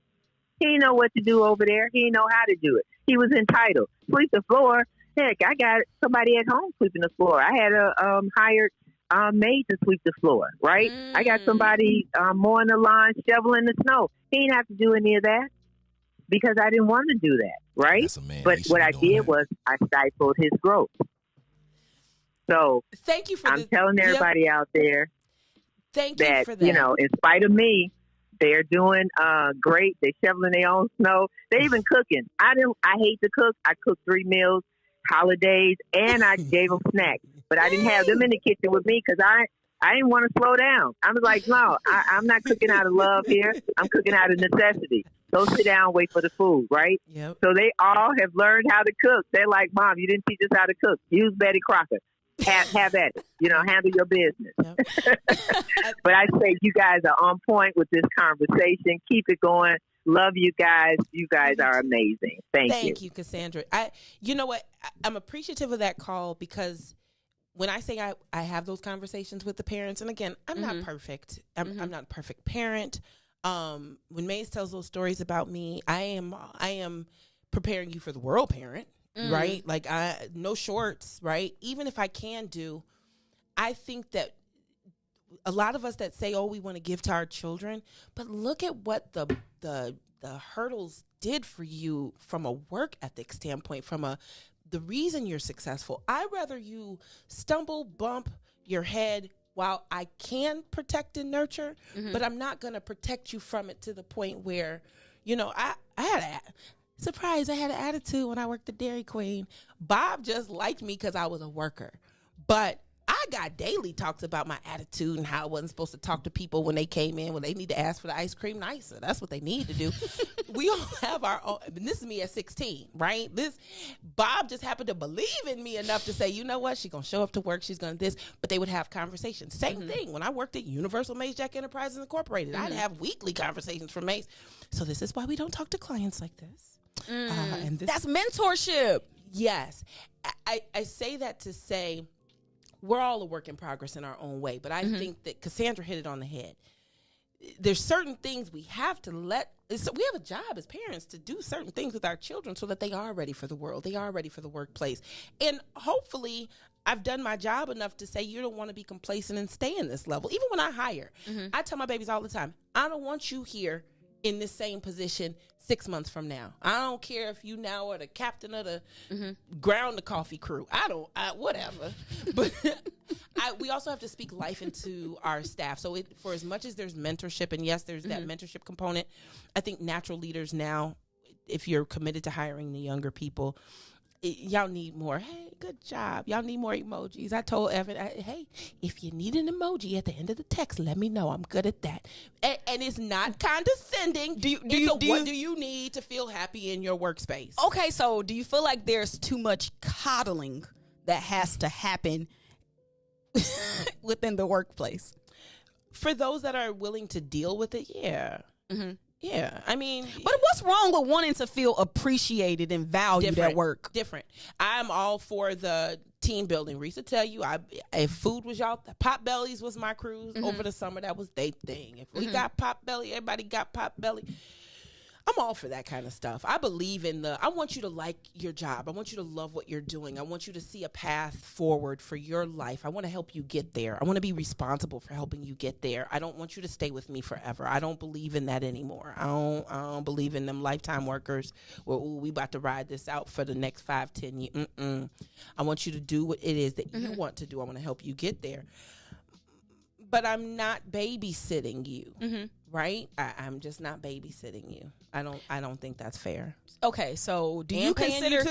He didn't know what to do over there. He didn't know how to do it. He was entitled. Sweep the floor. Heck, I got somebody at home sweeping the floor. I had a hired maid to sweep the floor, right? I got somebody mowing the lawn, shoveling the snow. He didn't have to do any of that because I didn't want to do that, right? But what I did was I stifled his growth. So thank you for I'm telling everybody out there that, you know, in spite of me, they're doing great. They're shoveling their own snow. They even cooking. I hate to cook. I cook 3 meals, holidays, and I gave them snacks. But I didn't have them in the kitchen with me because I didn't want to slow down. I was like, no, I'm not cooking out of love here. I'm cooking out of necessity. Go sit down, wait for the food, right? Yep. So they all have learned how to cook. They're like, Mom, you didn't teach us how to cook. Use Betty Crocker. Have at it. You know, handle your business. Yep. But I say you guys are on point with this conversation. Keep it going. Love you guys. You guys are amazing. Thank you, Cassandra. You know what? I'm appreciative of that call because when I say I have those conversations with the parents, and again, I'm not perfect. I'm not a perfect parent. When Maze tells those stories about me, I am preparing you for the world parent. Right? Like no shorts, right? Even if I can do, I think that a lot of us that say, oh, we want to give to our children, but look at what the hurdles did for you from a work ethic standpoint, the reason you're successful. I'd rather you stumble, bump, your head, while I can protect and nurture, but I'm not going to protect you from it to the point where, you know, I had I had an attitude when I worked at Dairy Queen. Bob just liked me because I was a worker. But I got daily talks about my attitude and how I wasn't supposed to talk to people when they came in, when they need to ask for the ice cream nicer. That's what they need to do. We all have our own. And this is me at 16, right? Bob just happened to believe in me enough to say, you know what? She's going to show up to work. She's going to this. But they would have conversations. Same thing. When I worked at Universal Maze Jack Enterprises Incorporated, I'd have weekly conversations for Maze. So this is why we don't talk to clients like this. That's mentorship. Yes. I say that to say, we're all a work in progress in our own way, but I think that Cassandra hit it on the head. There's certain things we have to we have a job as parents to do certain things with our children so that they are ready for the world. They are ready for the workplace. And hopefully I've done my job enough to say you don't want to be complacent and stay in this level. Even when I hire, I tell my babies all the time, I don't want you here in this same position 6 months from now. I don't care if you now are the captain of the ground the coffee crew. Whatever. But we also have to speak life into our staff. So for as much as there's mentorship, and yes, there's that mentorship component, I think natural leaders now, if you're committed to hiring the younger people, y'all need more. Hey, good job. Y'all need more emojis. I told Evan, hey, if you need an emoji at the end of the text, let me know. I'm good at that. And it's not condescending. What do you need to feel happy in your workspace? Okay, so do you feel like there's too much coddling that has to happen within the workplace? For those that are willing to deal with it, yeah. Yeah, I mean, but what's wrong with wanting to feel appreciated and valued at work? Different. I'm all for the team building. Riis will tell you, if food was y'all, pot bellies was my cruise over the summer. That was their thing. If we got pot belly, everybody got pot belly. I'm all for that kind of stuff. I believe in I want you to like your job. I want you to love what you're doing. I want you to see a path forward for your life. I want to help you get there. I want to be responsible for helping you get there. I don't want you to stay with me forever. I don't believe in that anymore. I don't believe in them lifetime workers where, we about to ride this out for the next 5-10 years. I want you to do what it is that you want to do. I want to help you get there. But I'm not babysitting you, right? I'm just not babysitting you. I don't think that's fair. Okay, so do you consider?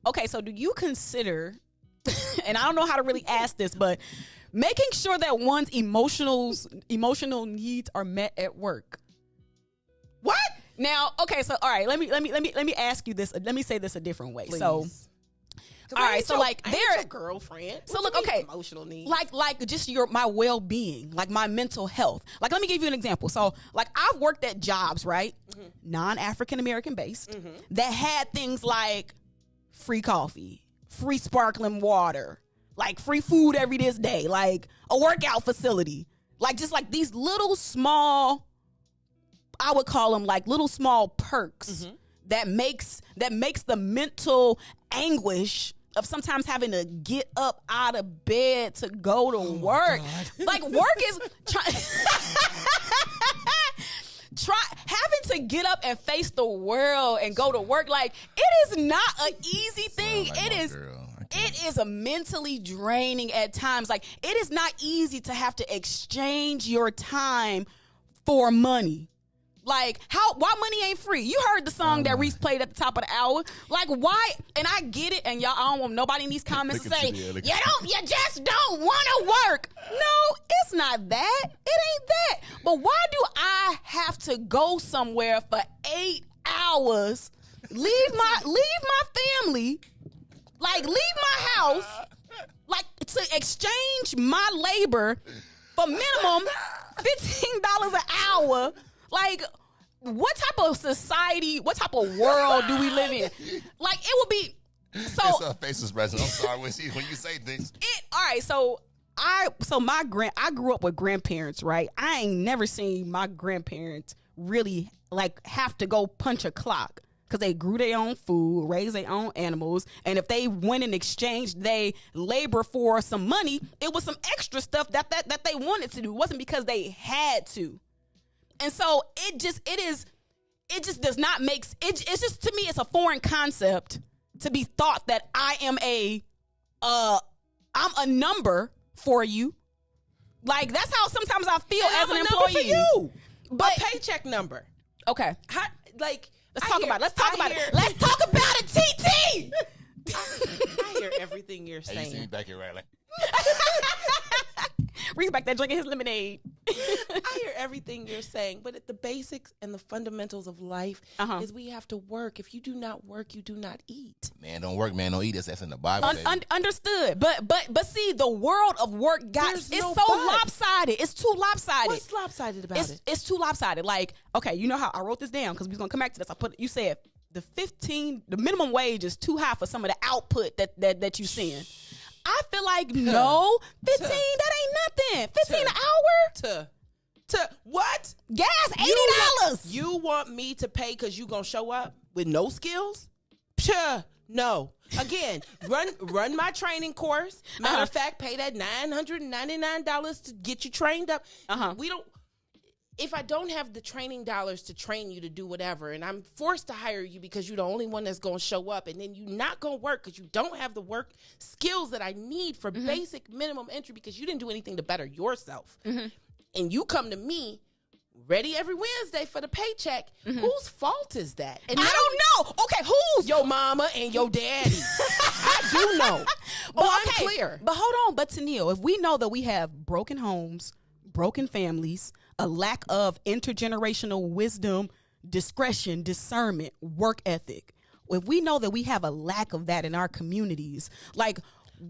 Okay, so do you consider? And I don't know how to really ask this, but making sure that one's emotional needs are met at work. What? Now, okay, so all right, let me ask you this. Let me say this a different way. Please. So. All right, so like they're girlfriend. So look, okay, emotional needs, like just my well-being, like my mental health. Like let me give you an example. So like I've worked at jobs, right, non-African American based, that had things like free coffee, free sparkling water, like free food every day, like a workout facility, like just like these little small, I would call them like little small perks that makes the mental anguish of sometimes having to get up out of bed to go to work. Like work is having to get up and face the world and go to work. Like it is not an easy thing. It is a mentally draining at times. Like it is not easy to have to exchange your time for money. Like why money ain't free? You heard the song that Riis played at the top of the hour. Like why? And I get it. And y'all, I don't want nobody in these comments to say you just don't want to work. No, it's not that. It ain't that. But why do I have to go somewhere for 8 hours, leave my family, like leave my house, like to exchange my labor for minimum $15 an hour? Like, what type of society, what type of world do we live in? Like, it would be so. It's her face expression. I'm sorry when you say things. All right, so I grew up with grandparents, right? I ain't never seen my grandparents really like have to go punch a clock because they grew their own food, raised their own animals, and if they went and exchanged they labor for some money, it was some extra stuff that they wanted to do. It wasn't because they had to. And so it just does not make it's just, to me, it's a foreign concept to be thought that I'm a number for you. Like, that's how sometimes I feel And as I'm an a number employee. for you. But a paycheck number. okay, Let's let's talk about it. Let's talk about it, TT. I hear everything you're Hey, you see me saying. back here, right? Like, Reese back there drinking his lemonade. I hear everything you're saying, but at the basics and the fundamentals of life is we have to work. If you do not work, you do not eat. man, don't work, man, don't eat. That's in the Bible. baby. Understood, but see, the world of work it's no so but. lopsided. It's too lopsided. What's lopsided about it? It's too lopsided. Like, okay, you know how I wrote this down because we're gonna come back to this. You said the minimum wage is too high for some of the output that you seeing. I feel like no, 15 that ain't nothing. 15 an hour To what? gas $80. You want me to pay because you gonna show up with no skills? Psha, no. Again, run my training course. Matter of fact, pay that $999 to get you trained up. We don't. If I don't have the training dollars to train you to do whatever, and I'm forced to hire you because you're the only one that's going to show up, and then you're not going to work because you don't have the work skills that I need for basic minimum entry because you didn't do anything to better yourself, and you come to me ready every Wednesday for the paycheck, whose fault is that? And I don't know. Okay, who's your mama and your daddy? I do know. But I'm clear. But hold on. But TENILLE, if we know that we have broken homes, broken families, a lack of intergenerational wisdom, discretion, discernment, work ethic, if we know that we have a lack of that in our communities, like,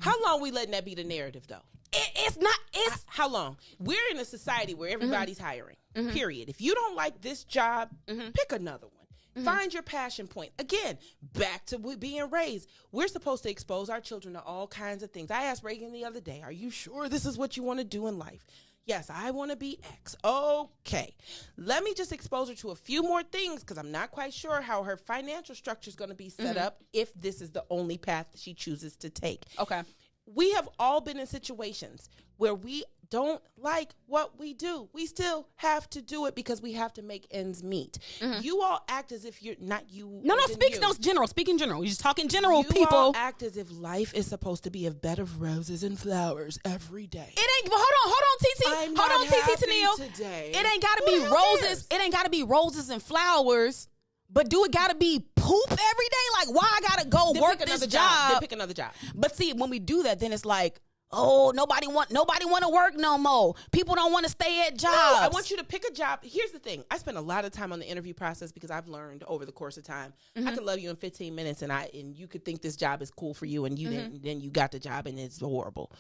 how long we letting that be the narrative though? It's not. It's how long? We're in a society where everybody's hiring. Period. If you don't like this job, pick another one. Find your passion point. Again, back to being raised. We're supposed to expose our children to all kinds of things. I asked Reagan the other day, are you sure this is what you want to do in life? Yes, I want to be X. Okay. Let me just expose her to a few more things because I'm not quite sure how her financial structure is going to be set up if this is the only path she chooses to take. okay. We have all been in situations where we don't like what we do. We still have to do it because we have to make ends meet. You all act as if you're not you. No, as in you. general. Speak in general. You're just talking general, You people. all act as if life is supposed to be a bed of roses and flowers every day. It ain't. Hold on, TT. I'm Hold not on, TT. happy TENILLE. today. It ain't got to Who be the hell roses. cares? It ain't got to be roses and flowers. But do it got to be poop every day? Like, why I got to go Then work pick this another job? Then pick another job. But see, when we do that, then it's like, oh, nobody want to work no more. People don't want to stay at jobs. No, I want you to pick a job. Here's the thing. I spend a lot of time on the interview process because I've learned over the course of time. I could love you in 15 minutes and you could think this job is cool for you and you didn't, then you got the job and it's horrible.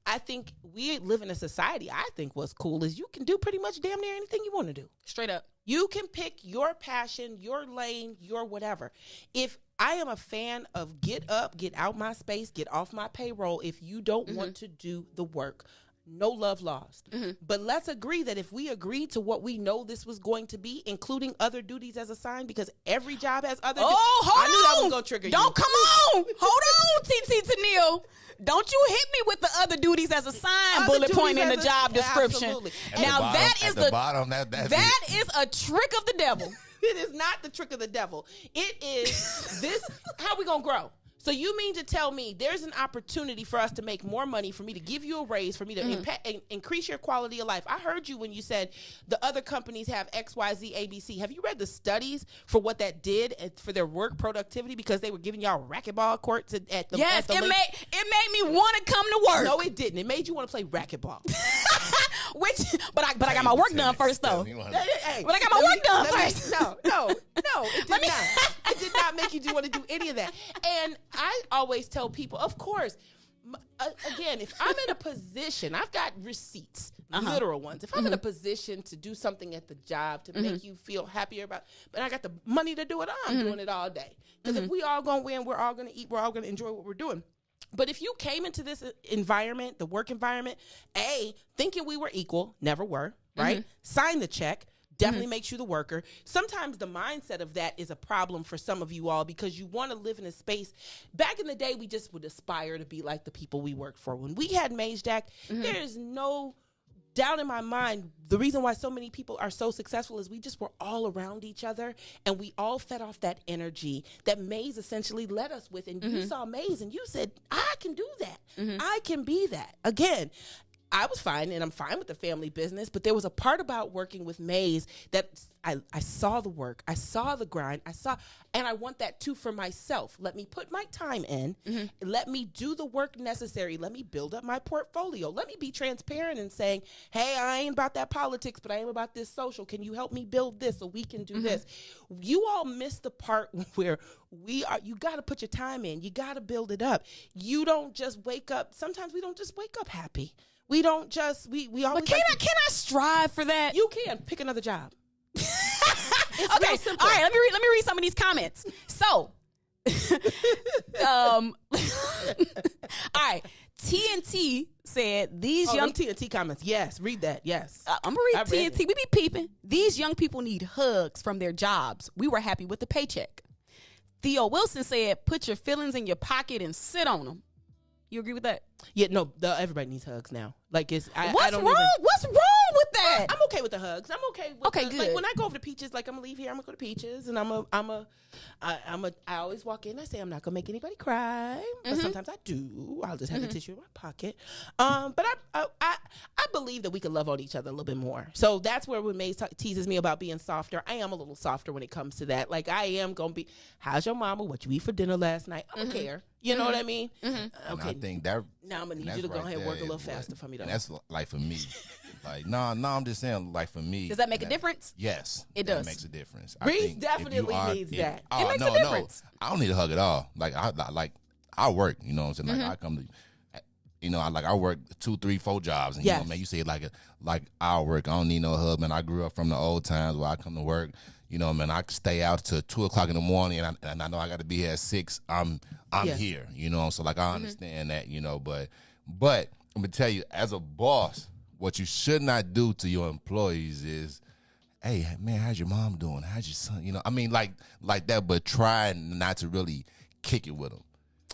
I think we live in a society, I think what's cool is you can do pretty much damn near anything you want to do. Straight up. You can pick your passion, your lane, your whatever. If I am a fan of get up, get out my space, get off my payroll. If you don't want to do the work, no love lost. But let's agree that if we agree to what we know this was going to be, including other duties as assigned, because every job has other duties. Hold I knew on. that was going to trigger you. Don't come on. Hold on, TT TENILLE. Don't you hit me with the other duties as assigned Other bullet point duties in the as job description. absolutely. Now that is the bottom. That's that is a trick of the devil. It is not the trick of the devil. It is this. How we going to grow? So you mean to tell me there's an opportunity for us to make more money, for me to give you a raise, for me to increase your quality of life? I heard you when you said the other companies have X, Y, Z, A, B, C. Have you read the studies for what that did for their work productivity because they were giving y'all racquetball courts at the Yes, at the it made me want to come to work. No, it didn't. It made you want to play racquetball. But I got my work done first though. Hey, But I got my work done first. No, it did not. It did not make you want to do any of that. And I always tell people, of course, again, if I'm in a position, I've got receipts, literal ones. If I'm in a position to do something at the job to make you feel happier about, but I got the money to do it, I'm doing it all day. Because if we all gonna win, we're all gonna eat, we're all gonna enjoy what we're doing. But if you came into this environment, the work environment, thinking we were equal, never were, right? Sign the check. Definitely makes you the worker. Sometimes the mindset of that is a problem for some of you all because you want to live in a space. Back in the day, we just would aspire to be like the people we worked for. When we had Mage Jack, there is no down in my mind, the reason why so many people are so successful is we just were all around each other and we all fed off that energy that Maze essentially led us with. And you saw Maze and you said, I can do that. I can be that. Again, I was fine, and I'm fine with the family business, but there was a part about working with Maze that I saw the work, I saw the grind, and I want that too for myself. Let me put my time in, let me do the work necessary, let me build up my portfolio, let me be transparent and saying, hey, I ain't about that politics, but I am about this social. Can you help me build this so we can do this? You all missed the part where you got to put your time in, you got to build it up. You don't just wake up, sometimes we don't just wake up happy. We don't just, we always. But can I strive for that? You can pick another job. Okay, all right. Let me read some of these comments. So, all right. TNT said these young TNT comments. Yes, read that. Yes, I'm gonna read TNT. We be peeping. These young people need hugs from their jobs. We were happy with the paycheck. Theo Wilson said, "Put your feelings in your pocket and sit on them." You agree with that? Yeah, no. Everybody needs hugs now. Like it's. What's wrong? What's wrong with that? I'm okay with the hugs. I'm okay. With good. Like when I go over to Peaches, like I'm gonna leave here. I'm gonna go to Peaches, and I always walk in. I say I'm not gonna make anybody cry, but sometimes I do. I'll just have the tissue in my pocket. But I believe that we can love on each other a little bit more. So that's where when Maze teases me about being softer, I am a little softer when it comes to that. Like I am gonna be. How's your mama? What you eat for dinner last night? I don't care. You know what I mean? Okay. I think that. Now I'm gonna need you to go ahead and work a little faster for me, though. And that's like for me. Like no, I'm just saying. Like for me, does that make a difference? Yes, it does. That makes a difference. Riis definitely needs that. It makes a difference. I don't need a hug at all. Like I work. You know what I'm saying? Like I come to. You know, I work 2, 3, 4 jobs, and you know, man, you say like I work. I don't need no hug, man. I grew up from the old times where I come to work. You know, man, I can stay out till 2:00 in the morning, and I know I got to be here at 6. I'm here. You know, so like I understand that. You know, but I'm gonna tell you, as a boss, what you should not do to your employees is, hey man, how's your mom doing? How's your son? You know, I mean, like that, but try not to really kick it with them.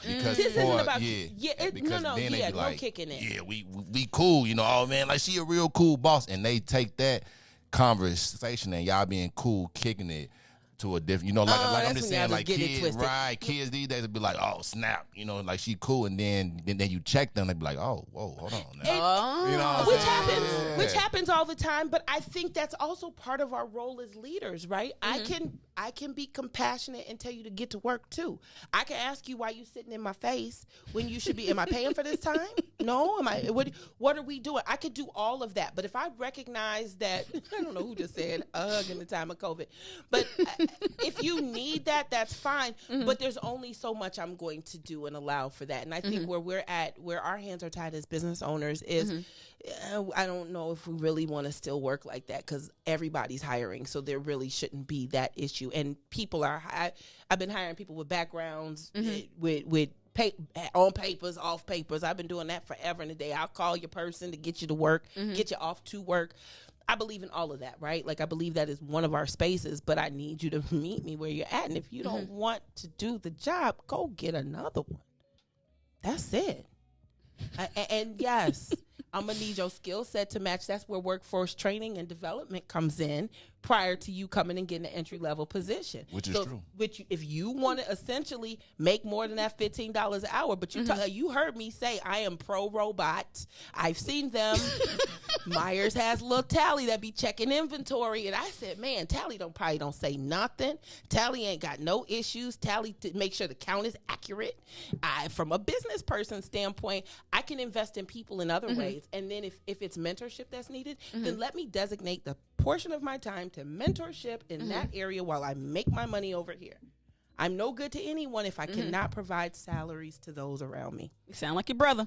Because this isn't about because no then they be like, no kicking it. Yeah, we cool, you know. Oh man, like she a real cool boss, and they take that conversation and y'all being cool, kicking it to a different, you know, like I'm just saying, like kids, right? Kids these days would be like, oh snap, you know, like she cool, and then you check them, they be like, oh whoa, hold on, now. You know, which happens all the time. But I think that's also part of our role as leaders, right? I can be compassionate and tell you to get to work too. I can ask you why you sitting in my face when you should be. Am I paying for this time? No. Am I? What are we doing? I could do all of that. But if I recognize that, I don't know who just said a hug in the time of COVID, but if you need that, that's fine. But there's only so much I'm going to do and allow for that. And I think where our hands are tied as business owners is, I don't know if we really want to still work like that because everybody's hiring. So there really shouldn't be that issue. And people are, I've been hiring people with backgrounds, with on papers, off papers. I've been doing that forever and a day. I'll call your person to get you to work, get you off to work. I believe in all of that, right? Like I believe that is one of our spaces, but I need you to meet me where you're at. And if you don't want to do the job, go get another one. That's it. And yes, I'm going to need your skill set to match. That's where workforce training and development comes in prior to you coming and getting an entry-level position. Which is true. If you want to essentially make more than that $15 an hour, but you heard me say I am pro-robot. I've seen them. Myers has little Tally that be checking inventory. And I said, man, Tally probably don't say nothing. Tally ain't got no issues. Tally to make sure the count is accurate. From a business person standpoint, I can invest in people in other ways. And then if it's mentorship that's needed, then let me designate the portion of my time to mentorship in that area while I make my money over here. I'm no good to anyone if I cannot provide salaries to those around me. You sound like your brother.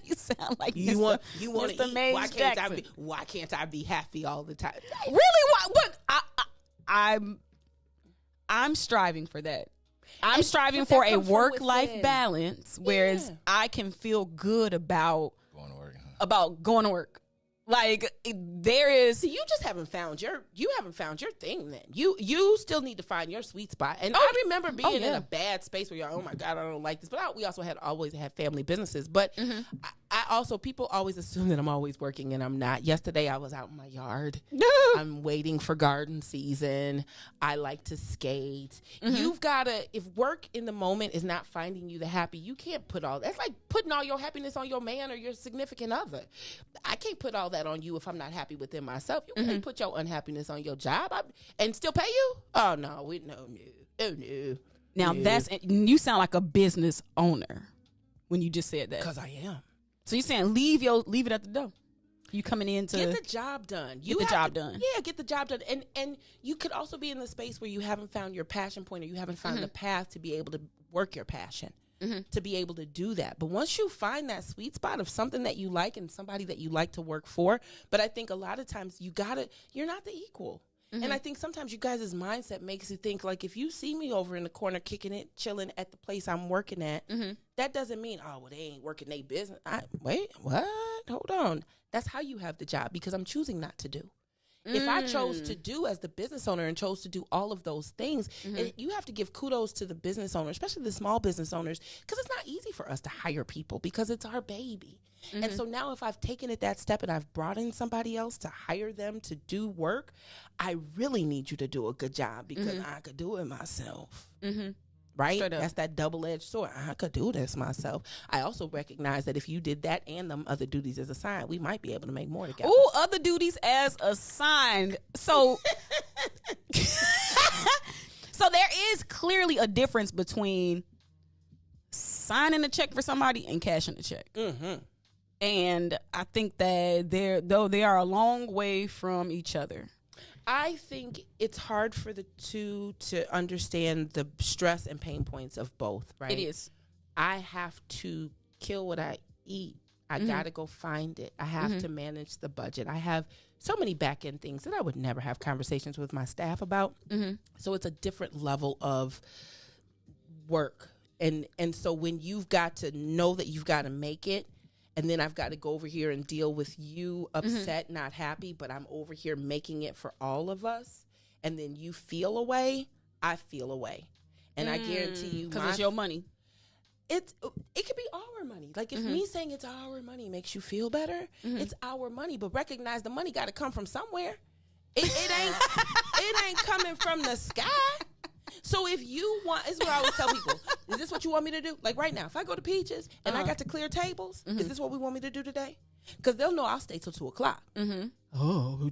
You sound like you want to eat. Mr. Why can't I be happy all the time? Really? Look, I'm striving for that. I'm striving for a work-life balance, whereas I can feel good about going to work. Like there is, you just haven't found your thing. Then you still need to find your sweet spot. And I remember being in a bad space where you're, oh my God, I don't like this. But we also always had family businesses. But I also, people always assume that I'm always working and I'm not. Yesterday I was out in my yard. I'm waiting for garden season. I like to skate. You've got to, if work in the moment is not finding you the happy, you can't put all, that's like putting all your happiness on your man or your significant other. I can't put all that on you if I'm not happy within myself. You can't put your unhappiness on your job and still pay you? Oh, no, no. Now that's, you sound like a business owner when you just said that. Because I am. So you're saying leave it at the door. You coming in to get the job done. Get the job done. Yeah, get the job done. And you could also be in the space where you haven't found your passion point or you haven't found the path to be able to work your passion, to be able to do that. But once you find that sweet spot of something that you like and somebody that you like to work for, but I think a lot of times you're not the equal. And I think sometimes you guys' mindset makes you think, like, if you see me over in the corner kicking it, chilling at the place I'm working at, that doesn't mean, oh, well, they ain't working their business. Wait, what? Hold on. That's how you have the job, because I'm choosing not to do. If I chose to do as the business owner and chose to do all of those things, you have to give kudos to the business owner, especially the small business owners, because it's not easy for us to hire people because it's our baby. And so now if I've taken it that step and I've brought in somebody else to hire them to do work, I really need you to do a good job because I could do it myself. Right? That's that double-edged sword. I could do this myself. I also recognize that if you did that and them other duties as assigned, we might be able to make more together. Ooh, other duties as assigned. So, so there is clearly a difference between signing a check for somebody and cashing a check. And I think that they are a long way from each other. I think it's hard for the two to understand the stress and pain points of both, right? It is. I have to kill what I eat. I got to go find it. I have to manage the budget. I have so many back end things that I would never have conversations with my staff about. So it's a different level of work. And so when you've got to know that you've got to make it, and then I've got to go over here and deal with you upset, not happy, but I'm over here making it for all of us. And then you feel away, I feel away. And I guarantee you, because it's your money. It could be our money. Like if me saying it's our money makes you feel better, it's our money. But recognize the money got to come from somewhere. It ain't coming from the sky. So if you want, this is what I always tell people. Is this what you want me to do? Like right now, if I go to Peaches and I got to clear tables, is this what we want me to do today? Because they'll know I'll stay till 2:00. Oh,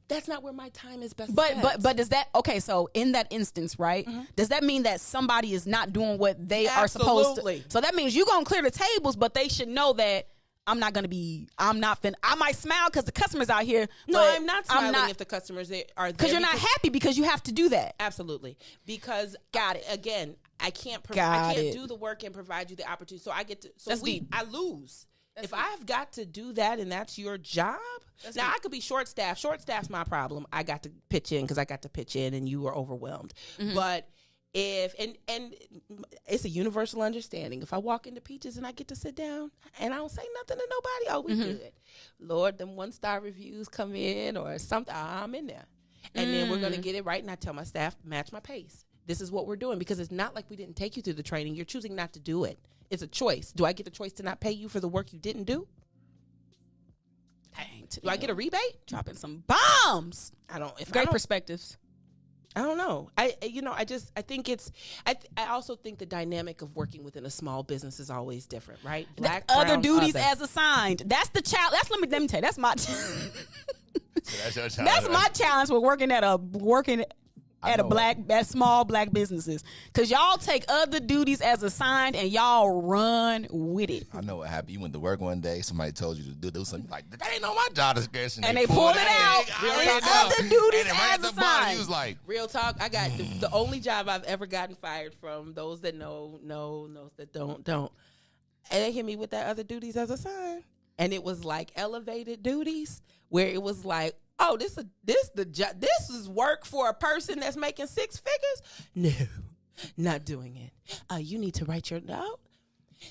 that's not where my time is best. But does that, okay? So in that instance, right? Does that mean that somebody is not doing what they are supposed to? So that means you're gonna clear the tables, but they should know that. I might smile because the customers out here. No, I'm not smiling if the customers are there. Because you're not happy because you have to do that. Absolutely. Because again, I can't do the work and provide you the opportunity. So I get to I lose. If I've got to do that and that's your job, I could be short staffed. Short staff's my problem. I got to pitch in because I got to pitch in and you were overwhelmed. But if and it's a universal understanding. If I walk into Peaches and I get to sit down and I don't say nothing to nobody, oh, we good. Lord, them 1-star reviews come in or something, I'm in there. And then we're going to get it right. And I tell my staff, match my pace. This is what we're doing, because it's not like we didn't take you through the training. You're choosing not to do it. It's a choice. Do I get the choice to not pay you for the work you didn't do? Dang, do I get a rebate? Dropping some bombs. Great perspectives. I don't know. I think it's. I also think the dynamic of working within a small business is always different, right? Black, other brown, duties other. as assigned. That's the challenge. Let me tell you. That's my. That's your challenge. That's my challenge with working at small black businesses, because y'all take other duties as assigned and y'all run with it. I know what happened. You went to work one day, somebody told you to do something, like, that ain't on my job description. And they pulled it out. Other duties as assigned. He was like, real talk, I got the only job I've ever gotten fired from. Those that know, those that don't. And they hit me with that other duties as assigned. And it was like elevated duties where it was like, oh, this is work for a person that's making 6 figures? No, not doing it. You need to write your note.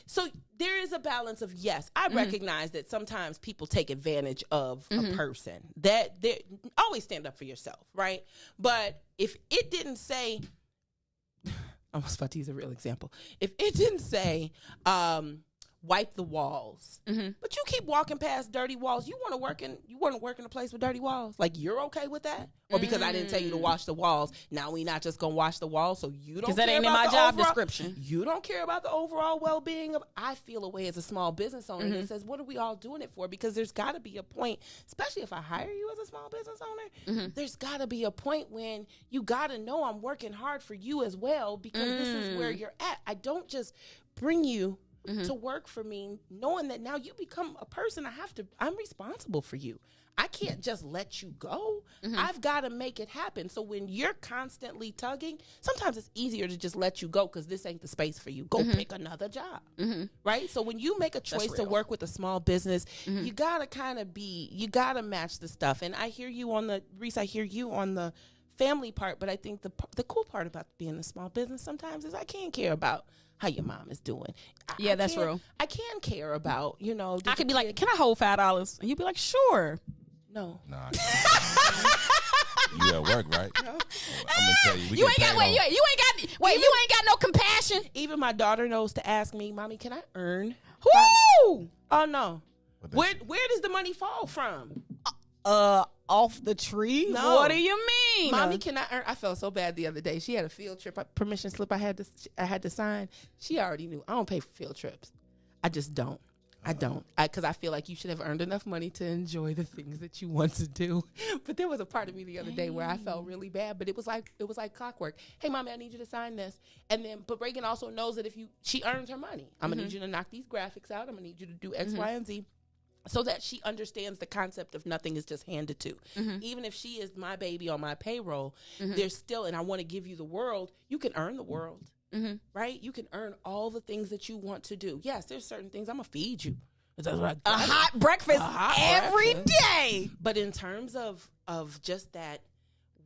So there is a balance of, yes, I recognize that sometimes people take advantage of a person. That always stand up for yourself, right? But if it didn't say, I was about to use a real example. If it didn't say, wipe the walls. But you keep walking past dirty walls. You want to work in a place with dirty walls? Like, you're okay with that? Or because I didn't tell you to wash the walls, now we not just gonna wash the walls, so you don't care Because that ain't in about my the job overall, description. You don't care about the overall well-being of. I feel a way as a small business owner that says, what are we all doing it for? Because there's got to be a point, especially if I hire you as a small business owner, there's got to be a point when you got to know I'm working hard for you as well, because this is where you're at. I don't just bring you to work for me knowing that now you become a person. I'm responsible for you. I can't just let you go. I've got to make it happen. So when you're constantly tugging, sometimes it's easier to just let you go because this ain't the space for you. Go pick another job, right? So when you make a choice to work with a small business, you got to you got to match the stuff. And I hear you on the, Riis, I hear you on the family part, but I think the cool part about being a small business sometimes is I can't care about how your mom is doing. That's real. I can care about, I could be like, can I hold $5? And you'd be like, sure. No. Nah. You at work, right? No. I'm gonna tell you. You ain't got no compassion. Even my daughter knows to ask me, Mommy, can I earn? Woo! Oh no. Where does the money fall from? Off the tree? No. What do you mean? Mommy, can I earn? I felt so bad the other day. She had a field trip permission slip I had to sign. She already knew. I don't pay for field trips. I just don't. I don't. Because I feel like you should have earned enough money to enjoy the things that you want to do. But there was a part of me the other day where I felt really bad, but it was like clockwork. Hey, Mommy, I need you to sign this. And then, but Reagan also knows that she earns her money. I'm gonna need you to knock these graphics out. I'm gonna need you to do X, Y, and Z. So that she understands the concept of nothing is just handed to. Even if she is my baby on my payroll, there's still, and I want to give you the world, you can earn the world, right? You can earn all the things that you want to do. Yes, there's certain things I'm going to feed you. A hot breakfast every day. But in terms of just that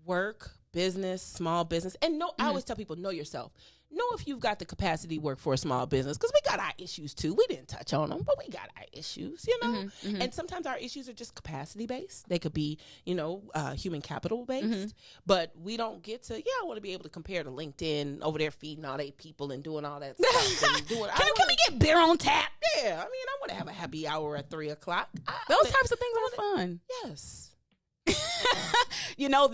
work, business, small business, and I always tell people, know yourself. Know if you've got the capacity to work for a small business, because we got our issues too. We didn't touch on them, but we got our issues, And sometimes our issues are just capacity based. They could be, human capital based, but we don't get to. I want to be able to compare to LinkedIn over there feeding all 8 people and doing all that stuff. And doing, can we get beer on tap? Yeah, I want to have a happy hour at 3:00. Those types of things are fun. Yes. You have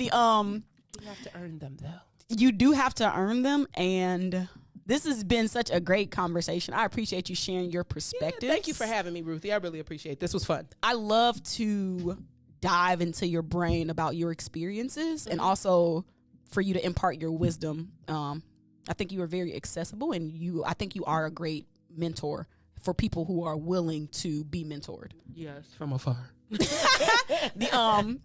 to earn them though. You do have to earn them, and this has been such a great conversation. I appreciate you sharing your perspective. Thank you for having me, Ruthie. I really appreciate it. This was fun. I love to dive into your brain about your experiences and also for you to impart your wisdom. I think you are very accessible, and I think you are a great mentor for people who are willing to be mentored. Yes, from afar. And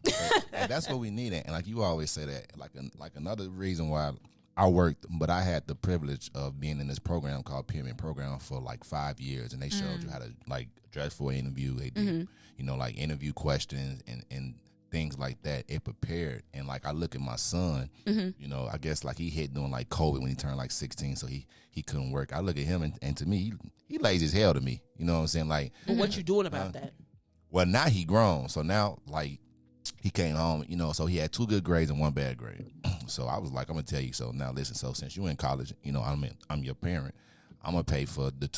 that's what we need, and like you always say that, like another reason why I worked, but I had the privilege of being in this program called Pyramid Program for like 5 years, and they showed you how to like dress for an interview. They did, like interview questions and things like that. It prepared, and like I look at my son, I guess like he hit during like COVID when he turned like 16, so he couldn't work. I look at him, and to me, he lazy as hell to me. You know what I'm saying? Like, but what you doing about that? Well, now he grown, so now like he came home, so he had 2 good grades and 1 bad grade. So I was like, I'm gonna tell you. So now listen. So since you in college, I'm your parent. I'm gonna pay for the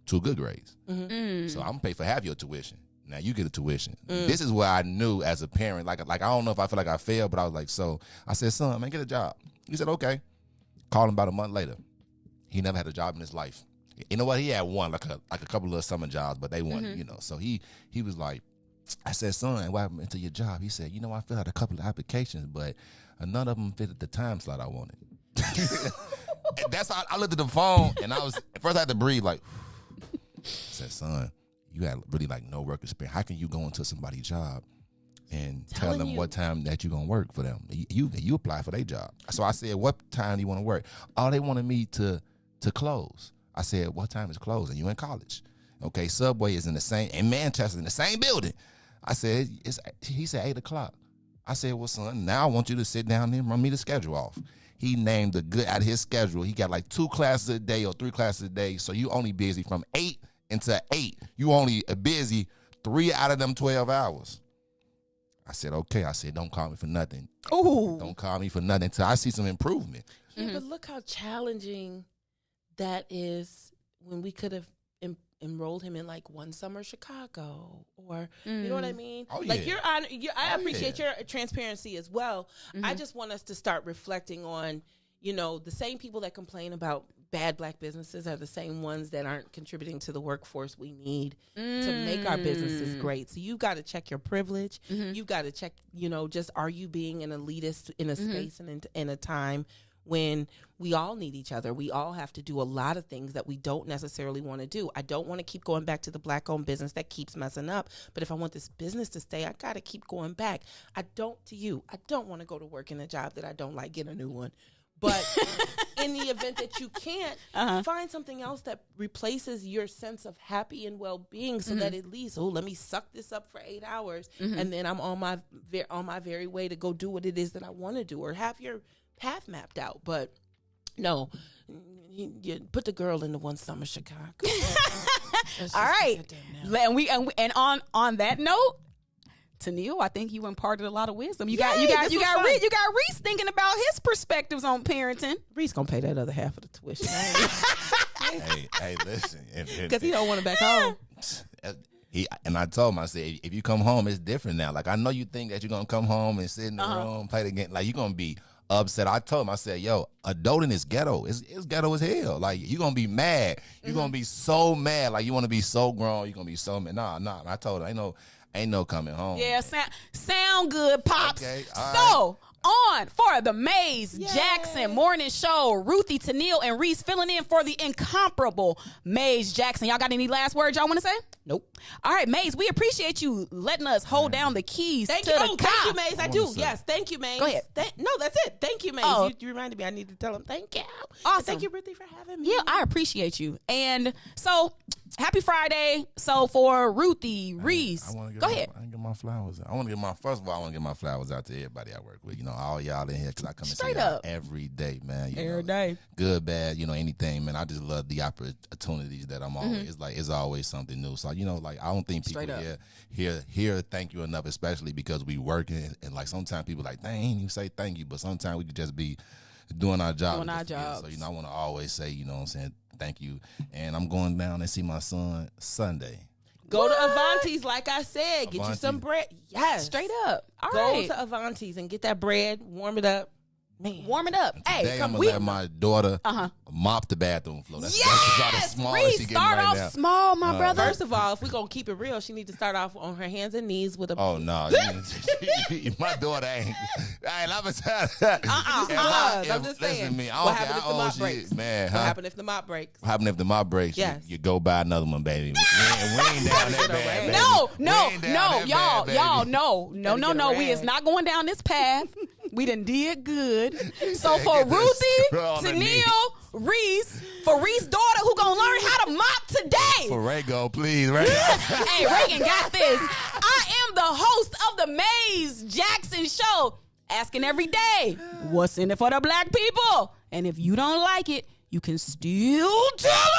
2 good grades. So I'm gonna pay for half your tuition. Now you get a tuition. This is where I knew as a parent, like I don't know if I feel like I failed, but I was like, so I said, son, man, get a job. He said, okay. Called him about a month later. He never had a job in his life. You know what? He had one, like a couple of summer jobs, but they weren't, So he was like, I said, son, what happened to your job? He said, I filled out a couple of applications, but none of them fitted the time slot I wanted. And that's how I looked at the phone, and at first I had to breathe, like, I said, son, you had really like no work experience. How can you go into somebody's job and tell them what time that you're gonna work for them? You apply for their job. So I said, what time do you want to work? Oh, they wanted me to close. I said, what time is closing? You in college. Okay, Subway is in Manchester, in the same building. I said, he said 8:00. I said, well, son, now I want you to sit down there and run me the schedule off. He named the good out of his schedule. He got like 2 classes a day or 3 classes a day. So you only busy from 8 until 8. You only busy 3 out of them 12 hours. I said, okay. I said, don't call me for nothing. Ooh. Don't call me for nothing until I see some improvement. Yeah, but look how challenging that is when we could have enrolled him in like One Summer Chicago, or you know what I mean? Oh, Like yeah. I appreciate your transparency as well. I just want us to start reflecting on, you know, the same people that complain about bad Black businesses are the same ones that aren't contributing to the workforce we need to make our businesses great. So you've got to check your privilege. You've got to check, you know, just are you being an elitist in a space and in a time when we all need each other. We all have to do a lot of things that we don't necessarily want to do. I don't want to keep going back to the Black-owned business that keeps messing up. But if I want this business to stay, I got to keep going back. I don't want to go to work in a job that I don't like, get a new one. But in the event that you can't, find something else that replaces your sense of happy and well-being, so that at least, let me suck this up for 8 hours, and then I'm on my very way to go do what it is that I want to do, or have your path mapped out. But no, you put the girl in the One Summer Chicago. All right, and on that note, TENILLE, I think you imparted a lot of wisdom. You got Riis thinking about his perspectives on parenting. Riis gonna pay that other half of the tuition. hey, listen, because he don't want to back home. I told him, I said, if you come home, it's different now. Like, I know you think that you're gonna come home and sit in the room, play the game. Like, you're gonna be upset. I told him, I said, yo, adulting is ghetto. It's ghetto as hell. Like, you're gonna be mad. You're gonna be so mad. Like, you want to be so grown. You're gonna be so mad. Nah. I told him, ain't no coming home. Yeah, sound good, Pops. Okay, so, on for the Maze Jackson Morning Show, Ruthie, TENILLE, and Riis filling in for the incomparable Maze Jackson. Y'all got any last words y'all want to say? Nope. All right, Maze, we appreciate you letting us hold down the keys to the car. Thank you, Maze. I do. Yes, thank you, Maze. Go ahead. No, that's it. Thank you, Maze. Oh. You reminded me. I need to tell him thank you. Awesome. And thank you, Ruthie, for having me. Yeah, I appreciate you. And so, happy Friday. So, for Ruthie, Riis, go ahead. I get my flowers. First of all, I want to get my flowers out to everybody I work with. You know, all y'all in here, because I come and see y'all every day, man. Every day. Good, bad, anything, man. I just love the opportunities that I'm always, it's always something new. So, I don't think people here thank you enough, especially because we working, and like sometimes people like, dang, you say thank you, but sometimes we could just be doing our job. So, I want to always say, thank you. And I'm going down and see my son Sunday. Go to Avanti's, like I said. Get you some bread. Yes. Straight up. All Go right. to Avanti's and get that bread. Warm it up. Man. Warm it up. Today I'm going to let my daughter mop the bathroom floor. That's about as small as she getting right now. Start off small, my brother. First of all, if we're going to keep it real, she needs to start off on her hands and knees with a... Oh, no. My daughter ain't... I'm I'm just saying. What happened if the mop breaks? Man, What happened if the mop breaks? What happened if the mop breaks? Yes. You go buy another one, baby. We ain't down that bad, baby. No. We is not going down this path. We done did good. So for Ruthie, TENILLE, Riis, for Riis' daughter who gonna learn how to mop today. For Rego, please. Rego. Hey, Reagan got this. I am the host of the Maze Jackson Show, asking every day, what's in it for the Black people? And if you don't like it, you can still tell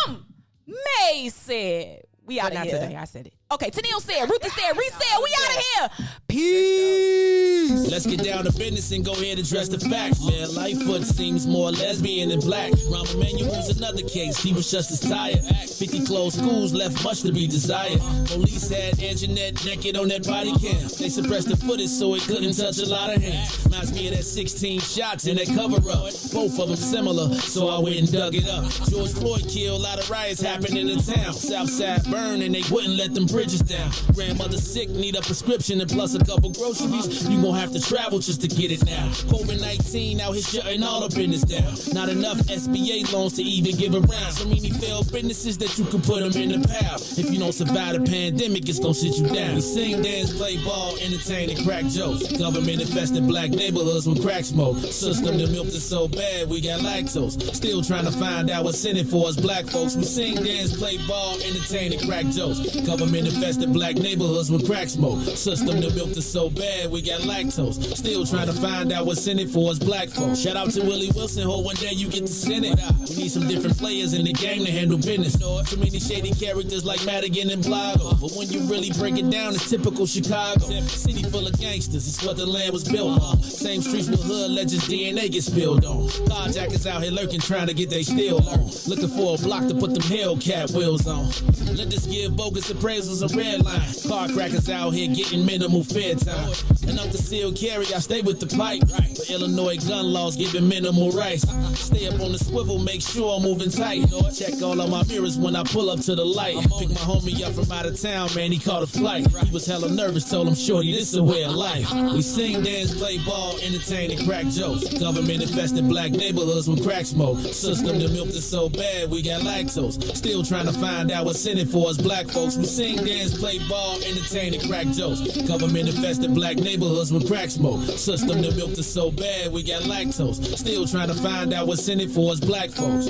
them. Maze said, we out of here. Not today. I said it. Okay, TENILLE said, Ruthie said, Riis said, we out of here. Peace. Let's get down to business and go ahead and address the facts, man. Lightfoot seems more lesbian than black. Rahm Emanuel's another case. He was just as tired. 50 closed schools left much to be desired. Police had Anjanette naked on that body cam. They suppressed the footage so it couldn't touch a lot of hands. Reminds me of that 16 shots in that cover-up. Both of them similar, so I went and dug it up. George Floyd killed, a lot of riots happened in the town. Southside burned and they wouldn't let them bridges down. Grandmother sick, need a prescription and plus a couple groceries. You gon' have to travel just to get it now. COVID-19 out here shutting all the business down. Not enough SBA loans to even give around. So many failed businesses that you can put them in the pile. If you don't survive the pandemic, it's gon' sit you down. We sing, dance, play ball, entertain, and crack jokes. Government infested black neighborhoods with crack smoke. System that milked us so bad, we got lactose. Still trying to find out what's in it for us black folks. We sing, dance, play ball, entertain, and crack jokes. Government infested black neighborhoods with crack smoke. System that built us so bad, we got lactose. Still trying to find out what's in it for us black folks. Shout out to Willie Wilson, hope one day you get to send it. We need some different players in the game to handle business. Too many shady characters like Madigan and Blotto. But when you really break it down, it's typical Chicago. City full of gangsters, it's what the land was built on. Same streets with hood legends, DNA get spilled on. Carjackers out here lurking, trying to get they steal on. Looking for a block to put them Hellcat wheels on. Let us give bogus appraisals a red line. Car crackers out here getting minimal fair time. And up the seal carry, I stay with the pipe. But Illinois gun laws giving minimal rights. Stay up on the swivel, make sure I'm moving tight. Check all of my mirrors when I pull up to the light. Pick my homie up from out of town, man, he caught a flight. He was hella nervous, told him, shorty, this is a way of life. We sing, dance, play ball, entertain, and crack jokes. Government infested black neighborhoods with crack smoke. System that milked us so bad, we got lactose. Still trying to find out what's in it for us black folks. We sing, dance, play ball, entertain, and crack jokes. Government infested black neighborhoods with crack smoke. System that milked us so bad, we got lactose. Still trying to find out what's in it for us black folks.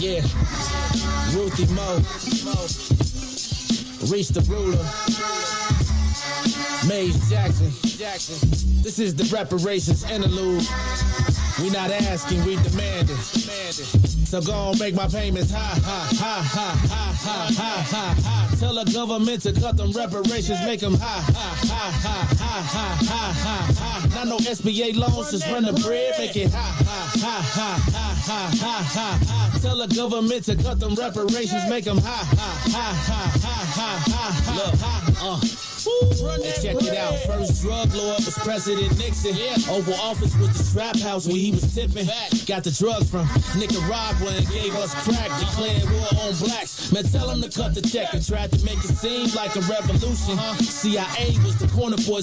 Yeah, Ruthie Mo, Riis the ruler, Maze Jackson. This is the reparations interlude. We not asking, we demand it. So go on, make my payments high. Tell the government to cut them reparations, make them high. Not no SBA loans, just run the bread, make it high. Tell the government to cut them reparations, make them high. Look, and check it out. First drug lord was President Nixon. Oval Office was the trap house where he was tipping. Got the drugs from Nicaragua and gave us crack. Declared war on blacks. Man, tell him to cut the check and tried to make it seem like a revolution. CIA was the corner boys